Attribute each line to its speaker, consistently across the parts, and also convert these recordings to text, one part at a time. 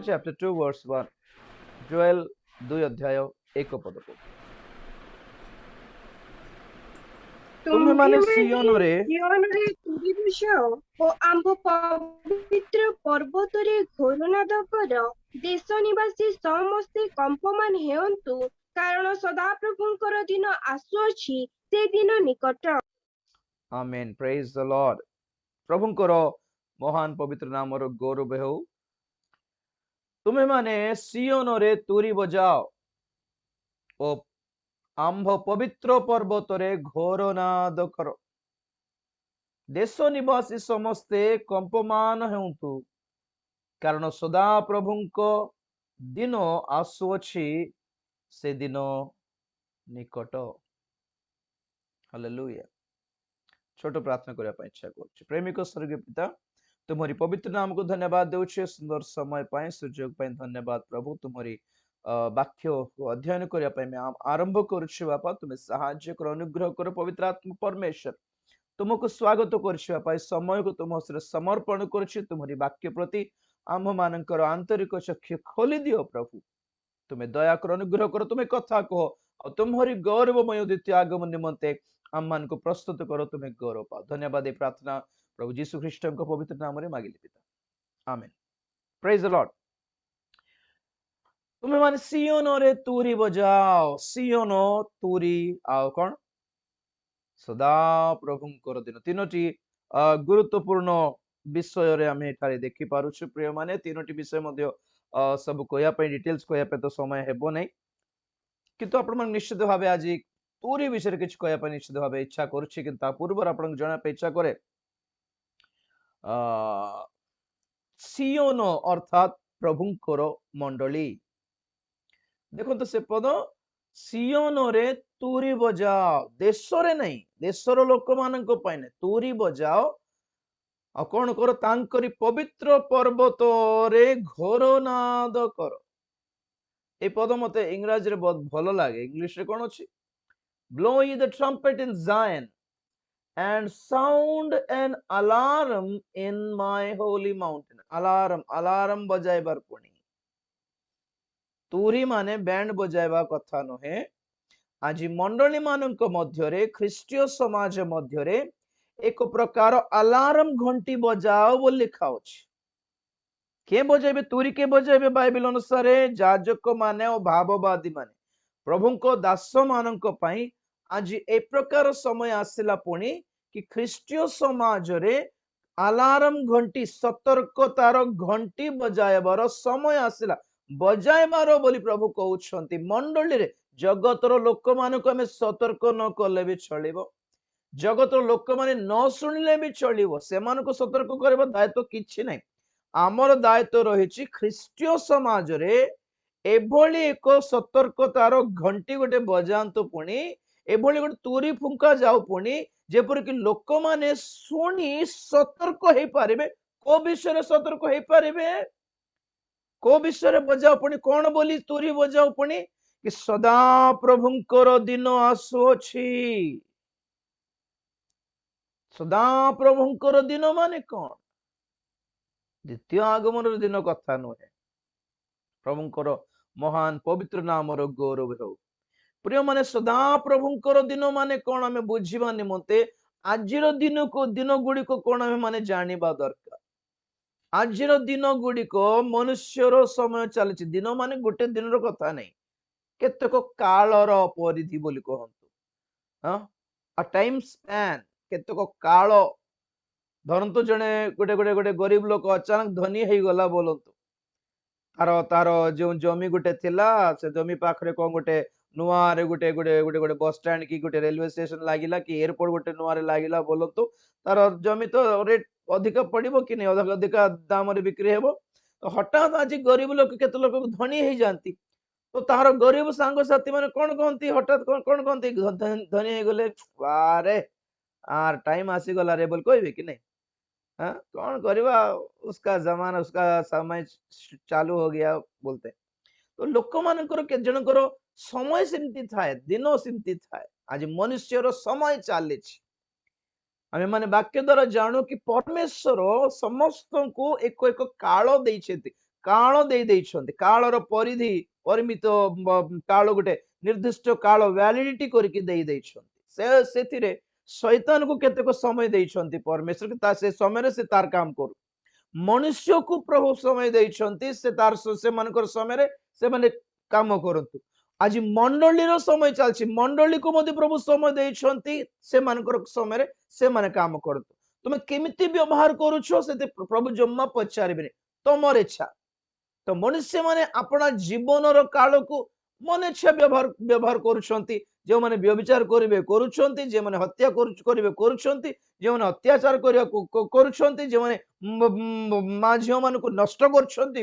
Speaker 1: chapter 2 verse 1. Joel 2 अध्याय 1 पद को तुम्हेମାନେ ସିଓନରେ
Speaker 2: ତୁରି ବୁଝାଅ ଓ ଆମ୍ଭ ପବିତ୍ର ପର୍ବତରେ ଘୋରନାଦ କର। ଦେଶ ନିବାସୀ ସମସ୍ତେ କମ୍ପମାନ ହେଉନ୍ତୁ, କାରଣ ସଦାପ୍ରଭୁଙ୍କର ଦିନ ଆସୁଅଛି, ସେ ଦିନ ନିକଟ।
Speaker 1: Amen. Praise the Lord. ପ୍ରଭୁଙ୍କର ମହାନ ପବିତ୍ର ନାମର ଗୌରବ ହେଉ। ତୁମେମାନେ ସିଓନରେ ତୁରି ବଜାଅ ଓ ଆମ୍ଭ ପବିତ୍ର ପର୍ବତରେ ଘୋରନାଦ କର। ଦେଶ ନିବାସୀ ସମସ୍ତେ କମ୍ପମାନ ହେଉନ୍ତୁ, କାରଣ ସଦା ପ୍ରଭୁଙ୍କ ଦିନ ଆସୁଅଛି, ସେ ଦିନ ନିକଟ। ହାଲେଲୁୟା। छोट प्रार्थना करने ପାଇଁ इच्छा କରୁଛି। ପ୍ରେମିକ ସ୍ୱର୍ଗୀୟ ପିତା, ତୁମରି ପବିତ୍ର ନାମକୁ ଧନ୍ୟବାଦ ଦେଉଛେ ସୁନ୍ଦର ସମୟ ପାଇଁ, ସୁଯୋଗ ପାଇଁ ଧନ୍ୟବାଦ ପ୍ରଭୁ। ତୁମରି ବାକ୍ୟ ଅଧ୍ୟୟନ କରିବା ପାଇଁ ଆମେ ଆରମ୍ଭ କରୁଛୁ ବାପା। ତୁମେ ସାହାଯ୍ୟ କର, ଅନୁଗ୍ରହ କର ପବିତ୍ର ଆତ୍ମା ପରମେଶ୍ୱର। ତୁମକୁ ସ୍ୱାଗତ କରୁଛୁ ବାପା। ଏ ସମୟକୁ ତୁମ ହସ୍ତରେ ସମର୍ପଣ କରୁଛି। ତୁମରି ବାକ୍ୟ ପ୍ରତି ଆମ୍ଭ ମାନଙ୍କର ଆନ୍ତରିକ ଚକ୍ଷୁ ଖୋଲି ଦିଅ ପ୍ରଭୁ। ତୁମେ ଦୟା କର, ଅନୁଗ୍ରହ କର, ତୁମେ କଥା କହ ଆଉ ତୁମରି ଗୌରବମୟ ଦ୍ୱିତୀୟ ଆଗମନ ନିମନ୍ତେ ଆମ ମାନଙ୍କୁ ପ୍ରସ୍ତୁତ କର। ତୁମେ ଗୌରବ ପାଅ। ଧନ୍ୟବାଦ। ଏ ପ୍ରାର୍ଥନା ପ୍ରଭୁ ଯୀଶୁ ଖ୍ରୀଷ୍ଟଙ୍କ ପବିତ୍ର ନାମରେ ମାଗିଲି ପିତା, ଆମେନ୍। ପ୍ରେଜ୍ ଦ ଲର୍ଡ। ତୁମେମାନେ ସିଓନରେ ତୁରି ବଜାଅ। ସିଓନ, ତୁରି ଆଉ କଣ? ସଦା ପ୍ରଭୁଙ୍କର ଦିନ। ତିନୋଟି ଗୁରୁତ୍ୱପୂର୍ଣ୍ଣ ବିଷୟରେ ଆମେ ଏଠାରେ ଦେଖିପାରୁଛୁ ପ୍ରିୟ ମାନେ। ତିନୋଟି ବିଷୟ ମଧ୍ୟ ସବୁ କହିବା ପାଇଁ, ଡିଟେଲ୍ସ କହିବା ପାଇଁ ତ ସମୟ ହେବ ନାହିଁ, କିନ୍ତୁ ଆପଣମାନେ ନିଶ୍ଚିତ ଭାବେ ଆଜି ତୁରି ବିଷୟରେ କିଛି କହିବା ପାଇଁ ନିଶ୍ଚିତ ଭାବେ ଇଚ୍ଛା କରୁଛି। କିନ୍ତୁ ତା ପୂର୍ବରୁ ଆପଣଙ୍କୁ ଜଣାଇବା ପାଇଁ ଇଚ୍ଛା କରେ, ସିଓନ ଅର୍ଥାତ୍ ପ୍ରଭୁଙ୍କର ମଣ୍ଡଳୀ। ଦେଖନ୍ତୁ ସେ ପଦ, ସିଓନରେ ତୁରି ବଜାଅ। ଦେଶରେ ନାହିଁ, ଦେଶର ଲୋକମାନଙ୍କ ପାଇଁ ନାହିଁ, ତୁରି ବଜାଅ। ଆଉ କଣ କର? ତାଙ୍କରି ପବିତ୍ର ପର୍ବତରେ ଘୋରନାଦ କର। এই পদ মতে ইংরাজীରେ ବହୁତ ଭଲ ଲାଗେ। ଇଂଲିଶରେ କଣ ଅଛି? Blow ye the trumpet in Zion and sound an alarm in my holy mountain. alarm ବଜାଇବାର ପୁଣି। ତୁରି ମାନେ ବ୍ୟାଣ୍ଡ ବଜାଇବା କଥା ନୁହେଁ। ଆଜି ମଣ୍ଡଳୀ ମାନଙ୍କ ମଧ୍ୟରେ, ଖ୍ରୀଷ୍ଟୀୟ ସମାଜ ମଧ୍ୟରେ ଏକ ପ୍ରକାର ଆଲାର୍ମ ଘଣ୍ଟି ବଜାଅ ବୋଲି ଲେଖା ଅଛି। କିଏ ବଜାଇବେ? ତୁରି କିଏ ବଜାଇବେ? ବାଇବେଲ ଅନୁସାରେ ଯାଜକ ମାନେ ଓ ଭାବବାଦୀ ମାନେ। ପ୍ରଭୁଙ୍କ ଦାସ ମାନଙ୍କ ପାଇଁ ଆଜି ଏ ପ୍ରକାର ସମୟ ଆସିଲା ପୁଣି କି ଖ୍ରୀଷ୍ଟୀୟ ସମାଜରେ ଆଲାର୍ମ ଘଣ୍ଟି, ସତର୍କତାର ଘଣ୍ଟି ବଜାଇବାର ସମୟ ଆସିଲା। ବଜାଇବାର ବୋଲି ପ୍ରଭୁ କହୁଛନ୍ତି। ମଣ୍ଡଳୀରେ ଜଗତର ଲୋକମାନଙ୍କୁ ଆମେ ସତର୍କ ନ କଲେ ବି ଚଳିବ, ଜଗତର ଲୋକମାନେ ନ ଶୁଣିଲେ ବି ଚଳିବ, ସେମାନଙ୍କୁ ସତର୍କ କରିବା ଦାୟିତ୍ୱ କିଛି ନାହିଁ। ଆମର ଦାୟିତ୍ୱ ରହିଛି ଖ୍ରୀଷ୍ଟୀୟ ସମାଜରେ ଏଭଳି ଏକ ସତର୍କତାର ଘଣ୍ଟି ଗୋଟେ ବଜାନ୍ତୁ ପୁଣି, ଏଭଳି ଗୋଟେ ତୁରି ଫୁଙ୍କା ଯାଉ ପୁଣି, ଯେପରିକି ଲୋକମାନେ ଶୁଣି ସତର୍କ ହେଇପାରିବେ। କୋଉ ବିଷୟରେ ସତର୍କ ହେଇପାରିବେ? କୋଉ ବିଷୟରେ ବଜାଉ ପୁଣି? କଣ ବୋଲି ତୁରି ବଜାଉ ପୁଣି? କି ସଦା ପ୍ରଭୁଙ୍କର ଦିନ ଆସୁଅଛି। ସଦା ପ୍ରଭୁଙ୍କର ଦିନ ମାନେ କଣ? ଦ୍ୱିତୀୟ ଆଗମନର ଦିନ କଥା ନୁହେଁ। ପ୍ରଭୁଙ୍କର ମହାନ ପବିତ୍ର ନାମର ଗୌରବ ହେଉ। ପ୍ରିୟ ମାନେ, ସଦା ପ୍ରଭୁଙ୍କର ଦିନ ମାନେ କଣ ଆମେ ବୁଝିବା ନିମନ୍ତେ ଆଜିର ଦିନ ଗୁଡିକ କଣ ଆମେ ମାନେ ଜାଣିବା ଦରକାର। ଆଜିର ଦିନ ଗୁଡିକ ମନୁଷ୍ୟର ସମୟ ଚାଲିଛି। ଦିନ ମାନେ ଗୋଟେ ଦିନର କଥା ନାହିଁ, କେତେକ କାଳର ପରିଧି ବୋଲି କହନ୍ତୁ। ଟାଇମ ସ୍ପାନ୍, କେତେକ କାଳ। ଧରନ୍ତୁ ଜଣେ ଗୋଟେ ଗରିବ ଲୋକ ଅଚାନକ ଧନୀ ହେଇଗଲା ବୋଲନ୍ତୁ। ତାର ଯୋଉ ଜମି ଗୋଟେ ଥିଲା, ସେ ଜମି ପାଖରେ କଣ ଗୋଟେ ନୂଆରେ ଗୋଟେ ବସ୍ ଷ୍ଟାଣ୍ଡ କି ଗୋଟେ ରେଲୱେ ଷ୍ଟେସନ ଲାଗିଲା କି ଏୟାରପୋର୍ଟ ଗୋଟେ ନୂଆରେ ଲାଗିଲା ବୋଲନ୍ତୁ। ତାର ଜମି ତ ରେଟ୍ ଅଧିକ ପଡିବ କି ନାହିଁ, ଅଧିକା ଦାମରେ ବିକ୍ରି ହେବ। ହଠାତ୍ ଆଜି ଗରିବ ଲୋକ, କେତେ ଲୋକ ଧନୀ ହେଇଯାନ୍ତି। ତ ତାହାର ଗରିବ ସାଙ୍ଗସାଥି ମାନେ କଣ କହନ୍ତି? ହଠାତ୍ କଣ କହନ୍ତି? ଧନୀ ହେଇଗଲେ, ବାରେ ଆର ଟାଇମ ଆସିଗଲା ରେ ବୋଲି କହିବେ କି ନାହିଁ? कौन करिबा, उसका जमाना, उसका समय चालू हो गया बोलते। तो लोक मानकर के जनकर समय सेमती थाए, दिन सेमती थाए। आज मनुष्यर समय चली। आमे माने वाक्य द्वारा जानू कि परमेश्वर समस्त को एक एक काल देइछेति। କାଳ ଦେଇଛନ୍ତି, କାଳର ପରିଧି ପରିମିତ କାଳ ଗୋଟେ ନିର୍ଦ୍ଦିଷ୍ଟ କାଳ ଭ୍ୟାଲିଡିଟି କରିକି ଦେଇଛନ୍ତି। ସେଥିରେ ଶୈତାନକୁ କେତେକ ସମୟ ଦେଇଛନ୍ତି ପରମେଶ୍ୱର, ତା ସେ ସମୟରେ ସେ ତାର କାମ କରୁ। ମନୁଷ୍ୟକୁ ପ୍ରଭୁ ସମୟ ଦେଇଛନ୍ତି, ସେ ତାର ସେମାନଙ୍କର ସମୟରେ ସେମାନେ କାମ କରନ୍ତୁ। ଆଜି ମଣ୍ଡଳୀର ସମୟ ଚାଲିଛି, ମଣ୍ଡଳୀକୁ ମଧ୍ୟ ପ୍ରଭୁ ସମୟ ଦେଇଛନ୍ତି, ସେମାନଙ୍କର ସମୟରେ ସେମାନେ କାମ କରନ୍ତୁ। ତୁମେ କେମିତି ବ୍ୟବହାର କରୁଛ ସେତେ ପ୍ରଭୁ ଜମା ପଚାରିବେନି, ତମର ଇଚ୍ଛା। ତ ମନୁଷ୍ୟ ମାନେ ଆପଣା ଜୀବନର କାଳକୁ ମନ ଇଚ୍ଛା ବ୍ୟବହାର କରୁଛନ୍ତି। ଯେଉଁମାନେ ବ୍ୟଭିଚାର କରିବେ କରୁଛନ୍ତି, ଯେଉଁମାନେ ହତ୍ୟା କରିବେ କରୁଛନ୍ତି, ଯେଉଁମାନେ ଅତ୍ୟାଚାର କରିବାକୁ କରୁଛନ୍ତି, ଯେଉଁମାନେ ମା ଝିଅ ମାନଙ୍କୁ ନଷ୍ଟ କରୁଛନ୍ତି,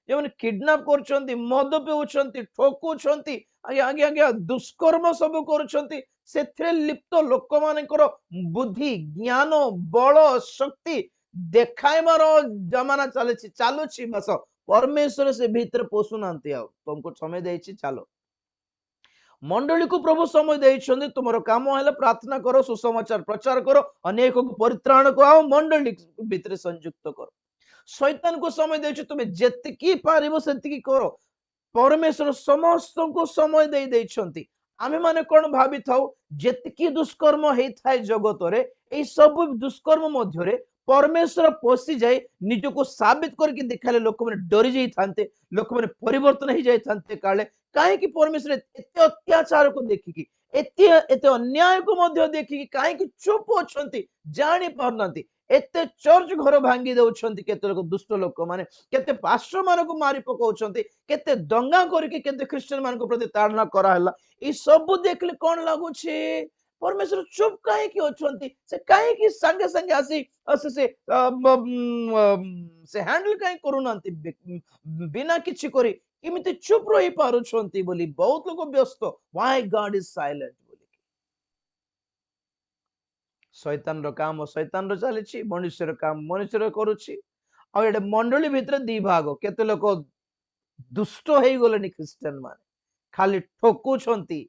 Speaker 1: ଯେଉଁମାନେ କିଡନାପ କରୁଛନ୍ତି, ମଦ ପିଉଛନ୍ତି, ଠକୁଛନ୍ତି, ଆଜ୍ଞା ଦୁଷ୍କର୍ମ ସବୁ କରୁଛନ୍ତି, ସେଥିରେ ଲିପ୍ତ ଲୋକମାନଙ୍କର ବୁଦ୍ଧି, ଜ୍ଞାନ, ବଳ, ଶକ୍ତି ଦେଖାଇବାର ଜମାନା ଚାଲୁଛି। ବାସ ପରମେଶ୍ୱର ସେ ଭିତରେ ପଶୁନାହାନ୍ତି। ଆଉ ତୁମକୁ ସମୟ ଦେଇଛି, ଚାଲ। ମଣ୍ଡଳୀକୁ ପ୍ରଭୁ ସମୟ ଦେଇଛନ୍ତି, ତୁମର କାମ ହେଲେ ପ୍ରାର୍ଥନା କର, ସୁସମାଚାର ପ୍ରଚାର କର, ଅନେକକୁ ପରିତ୍ରାଣ କର, ମଣ୍ଡଳୀ ଭିତରେ ସଂଯୁକ୍ତ କର। ଶୈତାନକୁ ସମୟ ଦେଇଛୁ, ତୁମେ ଯେତିକି ପାରିବ ସେତିକି କର। ପରମେଶ୍ୱର ସମସ୍ତଙ୍କୁ ସମୟ ଦେଇଛନ୍ତି। ଆମେ ମାନେ କଣ ଭାବିଥାଉ, ଯେତିକି ଦୁଷ୍କର୍ମ ହେଇଥାଏ ଜଗତରେ, ଏଇ ସବୁ ଦୁଷ୍କର୍ମ ମଧ୍ୟରେ ପରମେଶ୍ୱର ପଶିଯାଇ ନିଜକୁ ସାବିତ କରିକି ଦେଖାଇଲେ ଲୋକମାନେ ଡରି ଯାଇଥାନ୍ତେ, ଲୋକମାନେ ପରିବର୍ତ୍ତନ ହେଇଯାଇଥାନ୍ତେ। କାଳେ କାହିଁକି ପରମେଶ୍ୱର ଏତେ ଅତ୍ୟାଚାରକୁ ଦେଖିକି, ଏତେ ଅନ୍ୟାୟକୁ ମଧ୍ୟ ଦେଖିକି କାହିଁକି ଚୁପ ଅଛନ୍ତି, ଜାଣି ପାରୁନାହାନ୍ତି। ଏତେ ଚର୍ଚ୍ଚ ଘର ଭାଙ୍ଗି ଦଉଛନ୍ତି କେତେ ଲୋକ, ଦୁଷ୍ଟ ଲୋକମାନେ କେତେ ପାଷ୍ଟର ମାନଙ୍କୁ ମାରି ପକାଉଛନ୍ତି, କେତେ ଦଙ୍ଗା କରିକି କେତେ ଖ୍ରୀଷ୍ଟିଆନ ମାନଙ୍କ ପ୍ରତି ତାଡନା କରାହେଲା। ଏଇ ସବୁ ଦେଖିଲେ କଣ ଲାଗୁଛି, ପରମେଶ୍ୱର ଚୁପ କାହିଁକି ଅଛନ୍ତି? ସେ କାହିଁକି ସାଙ୍ଗେ ସାଙ୍ଗେ ଆସି ସେ ହ୍ୟାଣ୍ଡଲ କାହିଁକି କରୁନାହାନ୍ତି? ବିନା କିଛି କରି କେମିତି ଚୁପ ରହି ପାରୁଛନ୍ତି ବୋଲି ବହୁତ ଲୋକ ବ୍ୟସ୍ତ, why God is silent ବୋଲି। ଶୈତାନର କାମ ଶୈତାନର ଚାଲିଛି, ମନୁଷ୍ୟର କାମ ମନୁଷ୍ୟର କରୁଛି। ଆଉ ଏଠି ମଣ୍ଡଳୀ ଭିତରେ ଦି ଭାଗ, କେତେ ଲୋକ ଦୁଷ୍ଟ ହେଇଗଲେଣି, ଖ୍ରୀଷ୍ଟିଆନ ମାନେ ଖାଲି ଠକୁଛନ୍ତି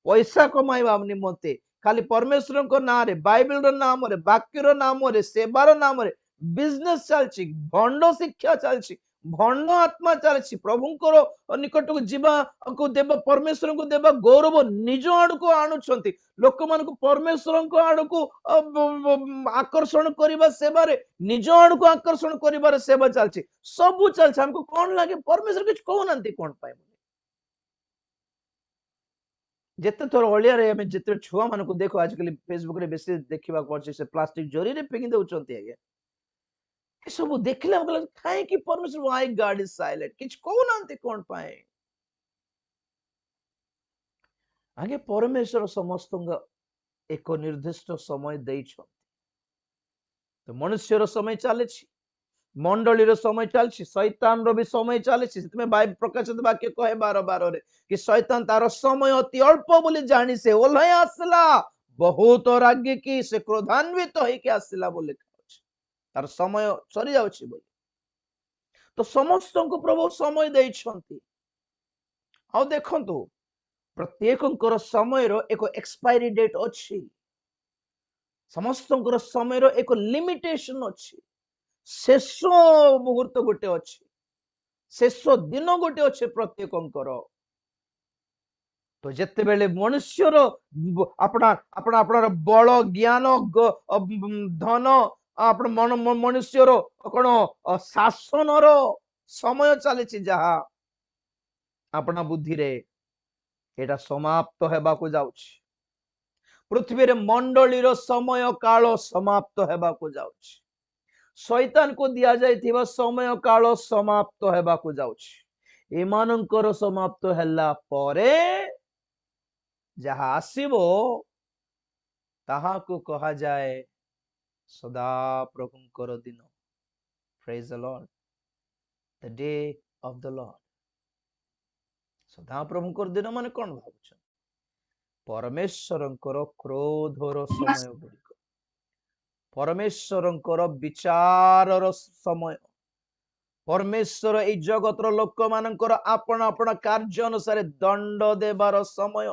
Speaker 1: ପଇସା କମାଇବା ନିମନ୍ତେ, ଖାଲି ପରମେଶ୍ୱରଙ୍କ ନାଁରେ, ବାଇବେଲର ନାମରେ, ବାକ୍ୟର ନାମରେ, ସେବାର ନାମରେ ବିଜନେସ ଚାଲିଛି, ଭଣ୍ଡ ଶିକ୍ଷା ଚାଲିଛି, ଭଣ୍ଡ ଆତ୍ମା ଚାଲିଛି। ପ୍ରଭୁଙ୍କର ନିକଟକୁ ଯିବାକୁ ଦେବା, ପରମେଶ୍ୱରଙ୍କୁ ଦେବା ଗୌରବ ନିଜ ଆଡକୁ ଆଣୁଛନ୍ତି, ଲୋକମାନଙ୍କୁ ପରମେଶ୍ୱରଙ୍କ ଆଡକୁ ଆକର୍ଷଣ କରିବା ସେବାରେ, ନିଜ ଆଡକୁ ଆକର୍ଷଣ କରିବାର ସେବା ଚାଲିଛି, ସବୁ ଚାଲିଛି। ଆମକୁ କଣ ଲାଗେ, ପରମେଶ୍ୱର କିଛି କହୁନାହାନ୍ତି କଣ ପାଇଁ? ଯେତେ ଥର ଅଳିଆରେ ଆମେ ଯେତେ ଛୁଆ ମାନଙ୍କୁ ଦେଖୁ, ଆଜିକାଲି ଫେସବୁକ ରେ ବେଶୀ ଦେଖିବାକୁ ପଡୁଛି, ସେ ପ୍ଲାଷ୍ଟିକ ଜରିରେ ଫିଙ୍ଗି ଦଉଛନ୍ତି। ଆଜ୍ଞା ଏସବୁ ଦେଖିଲେ ଆମକୁ ଲାଗେ, କାହିଁକି ପରମେଶ୍ୱର, why God is silent, କିଛି କହୁନାହାନ୍ତି କଣ ପାଇଁ? ଆଜ୍ଞା ପରମେଶ୍ୱର ସମସ୍ତଙ୍କ ଏକ ନିର୍ଦ୍ଦିଷ୍ଟ ସମୟ ଦେଇଛନ୍ତି। ତ ମନୁଷ୍ୟର ସମୟ ଚାଲିଛି, ମଣ୍ଡଳୀର ସମୟ ଚାଲିଛି, ଶୈତାନର ବି ସମୟ ଚାଲିଛି। ସେଥିପାଇଁ ପ୍ରକାଶିତ ବାକ୍ୟ କହେ 12:12 କି ଶୈତାନ ତାର ସମୟ ଅତି ଅଳ୍ପ ବୋଲି ଜାଣି ସେ ଓହ୍ଲାଇ ଆସିଲା, ବହୁତ ରାଗିକି ସେ କ୍ରୋଧାନ୍ବିତ ହେଇକି ଆସିଲା ବୋଲି କହୁଛି, ତାର ସମୟ ସରି ଯାଉଛି ବୋଲି। ତ ସମସ୍ତଙ୍କୁ ପ୍ରଭୁ ସମୟ ଦେଇଛନ୍ତି। ଆଉ ଦେଖନ୍ତୁ, ପ୍ରତ୍ୟେକଙ୍କର ସମୟର ଏକ ଏକ୍ସପାୟରି ଡେଟ୍ ଅଛି, ସମସ୍ତଙ୍କର ସମୟର ଏକ ଲିମିଟେସନ ଅଛି, ଶେଷ ମୁହୂର୍ତ୍ତ ଗୋଟେ ଅଛି, ଶେଷ ଦିନ ଗୋଟେ ଅଛି ପ୍ରତ୍ୟେକଙ୍କର। ତ ଯେତେବେଳେ ମନୁଷ୍ୟର ଆପଣର ବଳ, ଜ୍ଞାନ, ଧନ, ମନୁଷ୍ୟର କଣ ଶାସନର ସମୟ ଚାଲିଛି, ଯାହା ଆପଣ ବୁଦ୍ଧିରେ ଏଟା ସମାପ୍ତ ହେବାକୁ ଯାଉଛି। ପୃଥିବୀରେ ମଣ୍ଡଳୀର ସମୟ କାଳ ସମାପ୍ତ ହେବାକୁ ଯାଉଛି, ଶୈତାନକୁ ଦିଆଯାଇଥିବା ସମୟ କାଳ ସମାପ୍ତ ହେବାକୁ ଯାଉଛି। ଏମାନଙ୍କର ସମାପ୍ତ ହେଲା ପରେ ଯାହା ଆସିବ ତାହାକୁ କୁହାଯାଏ ସଦା ପ୍ରଭୁଙ୍କର ଦିନ। Praise the lord, the day of the lord. ସଦା ପ୍ରଭୁଙ୍କର ଦିନ ମାନେ କଣ ଭାବୁଛନ୍ତି? ପରମେଶ୍ୱରଙ୍କର କ୍ରୋଧର ସମୟ ଗୁଡିକ, ପରମେଶ୍ୱରଙ୍କର ବିଚାରର ସମୟ, ପରମେଶ୍ୱର ଏଇ ଜଗତର ଲୋକମାନଙ୍କର ଆପଣ କାର୍ଯ୍ୟ ଅନୁସାରେ ଦଣ୍ଡ ଦେବାର ସମୟ।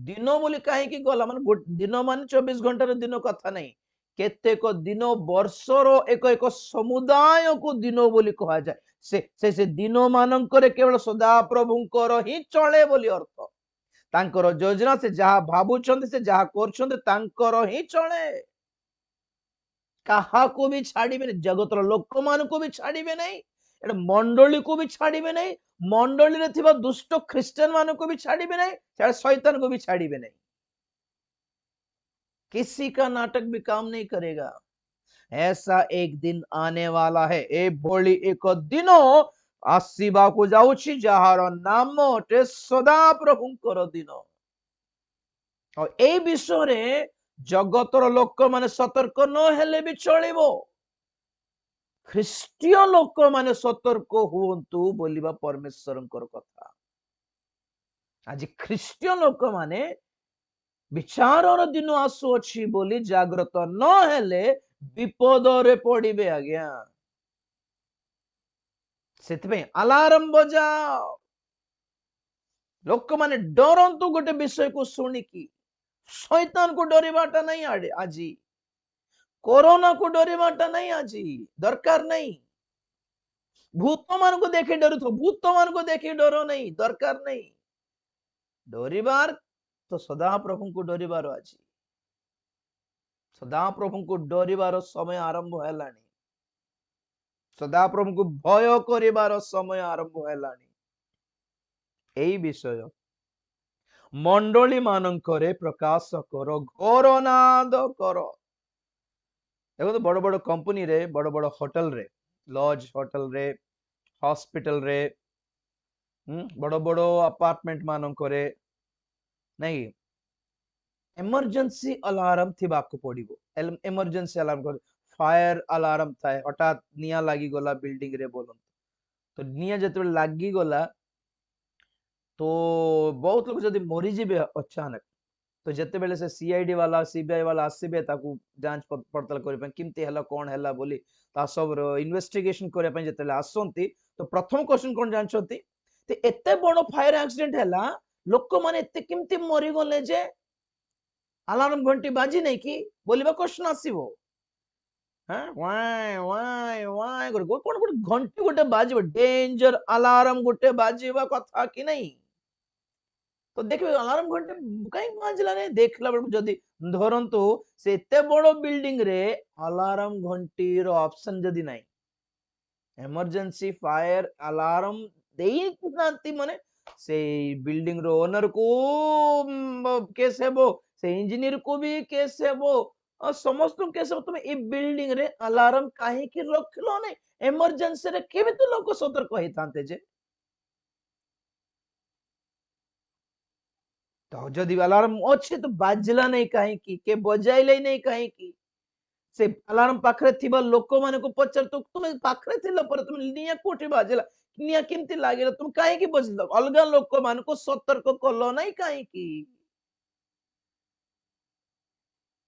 Speaker 1: ଦିନ ବୋଲି କାହିଁକି ଗଲା, ମାନେ ଦିନ ମାନେ 24 ଘଣ୍ଟାର ଦିନ କଥା ନାହିଁ, କେତେକ ଦିନ ବର୍ଷର ଏକ ସମୁଦାୟକୁ ଦିନ ବୋଲି କୁହାଯାଏ। से दिन मानकर केवल सदा प्रभुंकर ही चले बोली अर्थ तांकर योजना से जहाँ भावुंट से जहाँ कर ही चले काहाको भी छाड़िबे जगतर लोक मान को भी छाड़िबे नहीं एटा मंडली को भी छाड़िबे नहीं मंडली रे थिबा दुष्ट ख्रिस्टियन मान को भी छाड़िबे नहीं चाहे शैतान को भी छाड़िबे नहीं किसी का नाटक भी काम नहीं करेगा ऐसा एक दिन आने वाला है ए भोली एक दिनो आसीबा को जाउछि जहार नाम अटे सदा प्रभुंकर दिन और ए विषय रे जगतर लोक माने सतर्क न हेले भी चलिबो ख्रिस्टीय लोक माने सतर्क हुंतु बोलिबा परमेश्वरंकर कथा आज ख्रिस्टीय लोक माने विचारर दिन आसुअछि बोली जागृत न हेले विपद रे पड़िबे आज्ञा सेतपे अलार्म बजाओ लोक माने डरंतु गोटे विषय को सुनिकी शैतान को डरिबाटा नहीं आडे आजी कोरोना को डरिबाटा नहीं आजी दरकार नहीं भूत मान को देखे डर भूत मान को देखे डरो नहीं दरकार नहीं डरिबार तो सदा प्रभु को डरिबार आजी सदा प्रभु को डरिबार समय आरंभ हेलानी सदा प्रभु को भय करिबार समय आरंभ हेलानी एई विषय मंडली मानकरे प्रकाश कर घोरनाद कर देखो बड़ बड़ कंपनी रे बड़ बड़ होटल रे लॉज होटल रे हॉस्पिटल रे बड़ बड़ अपार्टमेंट मानकरे नहीं इमरजेंसी अलार्म थिबाको पड़िबो इमरजेंसी अलार्म कर फायर अलार्म थाए हठात निया लागी गला बिल्डिंग रे बोलन तो निया जते लागी गला तो बहुत लोग जदि मरी जीवे अचानक तो जते बेले से सीआईडी वाला सीबीआई वाला आसीबे ताकू जांच पड़ताल करि किमती हला कोन हला बोली ता सब इन्वेस्टिगेशन करे पय जते आसंती तो प्रथम क्वेश्चन कोन जानछंती ते एते बड़ फायर एक्सीडेंट हला लोक माने एते किमती मरी गले जे अलार्म घंटी बाजी नहीं कि बोलिबा क्वेश्चन आसीबो हां वाय वाय वाय कोन कोन घंटी गोटे बाजिबो डेंजर अलार्म गोटे बाजिबा कथा कि नहीं तो देखिए अलार्म घंटे कहीं बाजला नहीं देखला बेलू जदि धरंतु से एते बड़ बिल्डिंग रे अलार्म घंटी रो ऑप्शन जदि नहीं इमरजेंसी फायर अलार्म देई नांती माने से बिल्डिंग रो ओनर को केस हेबो से इंजीनियर को भी केस हेबो और समस्त केस हेबो तुम ए बिल्डिंग रे अलार्म काहे कि रखलो नहीं इमरजेंसी रे केबे लोक सतर्क होई थांते जे तो जदि अलार्म अच्छे तो बाजला नहीं कहीं के बजाइले नहीं कहीं से अलार्म पाखरे थिबा लोक माने को पचर तो तुम पाखरे थिला पर तुम निया कोठी बाजला निया केमती लागेला तुम काहे की बजलो अलगा लोक मान को सतर्क कलो नहीं काहे की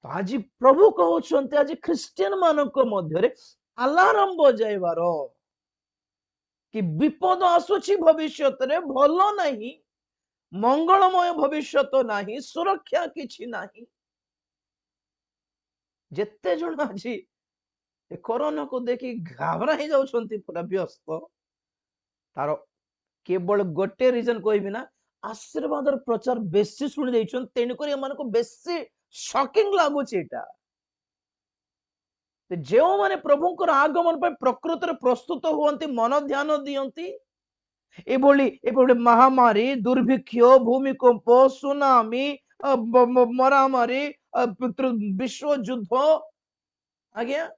Speaker 1: तो आज प्रभु कहउछन्ते आज क्रिश्चियन मान को मध्य रे अलार्म बजाइबार कि विपद आसुछि भविष्यत रे भलो नहीं मंगलमय भविष्य तो नहीं सुरक्षा किछि नहीं जेते जण आज कोरोना को देखी घाबरा ही जाउछन्ती पूरा व्यस्त तार केवल गोटे रीजन कहबी ना आशीर्वाद प्रचार बेसी सुनि दैछन तेन करी एमान को बेसी शॉकिंग लागुछि एटा ते जेओ माने प्रभुंकर आगमन पर प्रकृति प्रस्तुत हुअन्ति मन ध्यान दियन्ति एभली महामारी दुर्भिक्ष भूमिकंप सुनामी मरामारी विश्व युद्ध आज्ञा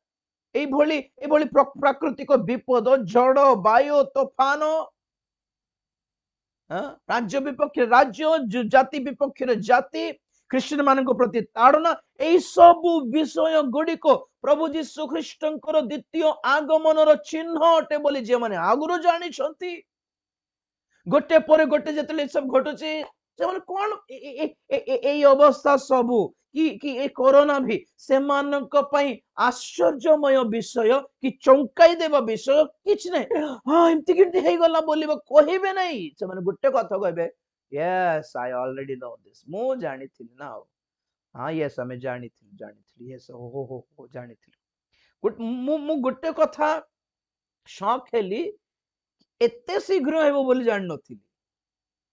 Speaker 1: एभली प्राकृतिक विपद जड़ वायु तोफान राज्य विपक्ष राज्य जाति विपक्ष जाति ख्रिस्टियन मान प्रति ताड़ना यही सब विषय गुड़िक प्रभु जीशु ख्रीष्टंकर द्वितीय आगमन चिन्ह अटे बोली जे माने आगुरु जानी गोटे पर गोटे जतले सब घटुचे से कौन ए अवस्था सबू कि कोरोना भी से मानक पई आश्चर्यमय विषय कि चौंकाई देबा विषय किछ नै हां एमती किंती हे गला बोलिबा कहिबे नै से माने गोटे कथा कहबे yes I already know this मो जानिथिली ना हां यस हमें जानिथिली यस हो जानिथिली मु गोटे कथा शौक हेली एते शीघ्र हेबो बोली जान नथिली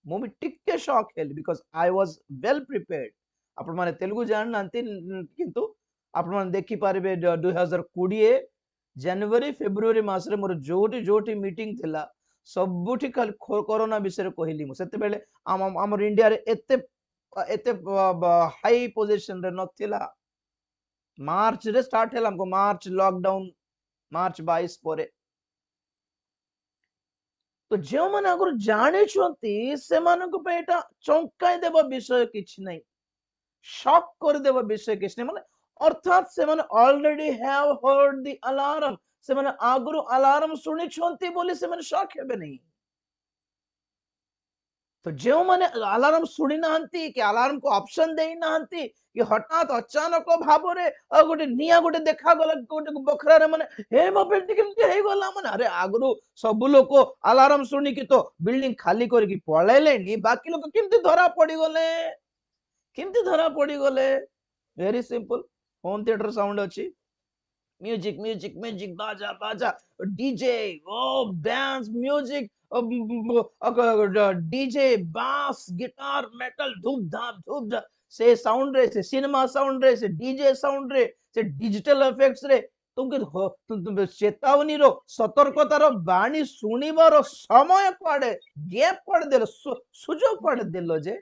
Speaker 1: मु भी टिके शॉक हेली because I was well prepared आपण माने तेलुगु जान नांती किंतु आपण माने देखि पारिबे 2020 जनवरी फेब्रुआरी मास रे मोर जोटी जोटी मीटिंग थिला सबुठी खाली कोरोना विषय कहली मु सेते बेले हमर इंडिया रे एते एते हाई पोजीशन रे नथिला मार्च रे स्टार्ट हेला हमको मार्च लॉकडाउन मार्च 22 परे तो जो माने अगर जाने छुंती से मानको पे एटा चौंकाई देबा विषय किछ नहीं शॉक कर देबा विषय किछ नहीं माने अर्थात से माने already have heard the alarm से माने आगुरु अलार्म सुनी छुंती बोली से माने शॉक हेबे नहीं तो जो माने अलार्म सुनी नांती कि अलार्म को ऑप्शन देई नांती कि हठात अचानक भाव रे गोटे निया गोटे देखा गला गोटे बखरा रे माने हे मो बिल्डिंग केमती हे गला माने अरे आगुरु सब लोग अलार्म सुनी कि तो बिल्डिंग खाली करके पळैलेनी बाकी लोग केमती धरा पड़ी गले केमती धरा पड़ी गले very simple home theatre sound अछि म्यूजिक म्यूजिक म्यूजिक बाजा बाजा डीजे ओ dance music DJ bass guitar metal धूम धाम से साउंड रे से सिनेमा साउंड रे से डीजे साउंड रे से डिजिटल इफेक्ट्स रे तुमके चेतावनी रो सतर्कतार बाणी सुनिबार समय कुआडे गैप कुआडे देलो सुजोग कुआडे देलो जे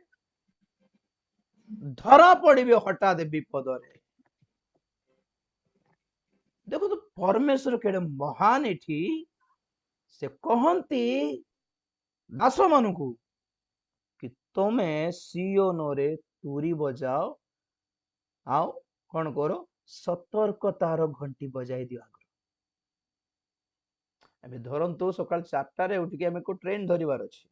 Speaker 1: धरा पड़िबे हठात विपद रे देखो तो परमेश्वर केड़े महान एठी से कहंती दास मानकू कि तमे सियोन रे तुरी बजाओ आओ कौन करो सतर्कतार घंटी बजाई दियो आगु अबे धरंतु सकाल 4टा रे उठिके हमें को ट्रेन धरिबार अछि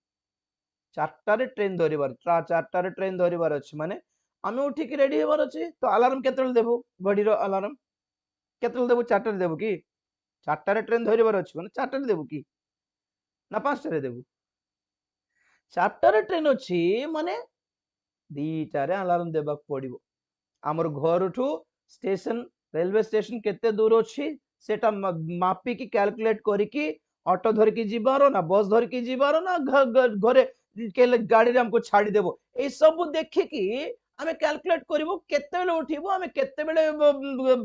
Speaker 1: 4टा रे ट्रेन धरिबार 4टा रे ट्रेन धरिबार अछि माने हमें उठिके रेडी हेबार अछि तो अलार्म केतल देबो घड़ी रो अलार्म केतल देबो 4टा रे देबो की 4टा रे ट्रेन धरिबार अछि माने 4टा रे देबो की ना 5टा रे देबो 4टा रे ट्रेन अछि माने 2टा रे अलार्म देबा पड़िबो हमर घर ठू स्टेशन रेलवे स्टेशन केते दूर अछि सेटा मापी की कैलकुलेट करी की ऑटो धर की जीवारो ना बस धर की जीवारो ना घरे के गाड़ी रे हमको छाड़ी देबो ए सब देखि की हमें कैलकुलेट करिवो केते बेले उठिबो हमें केते बेले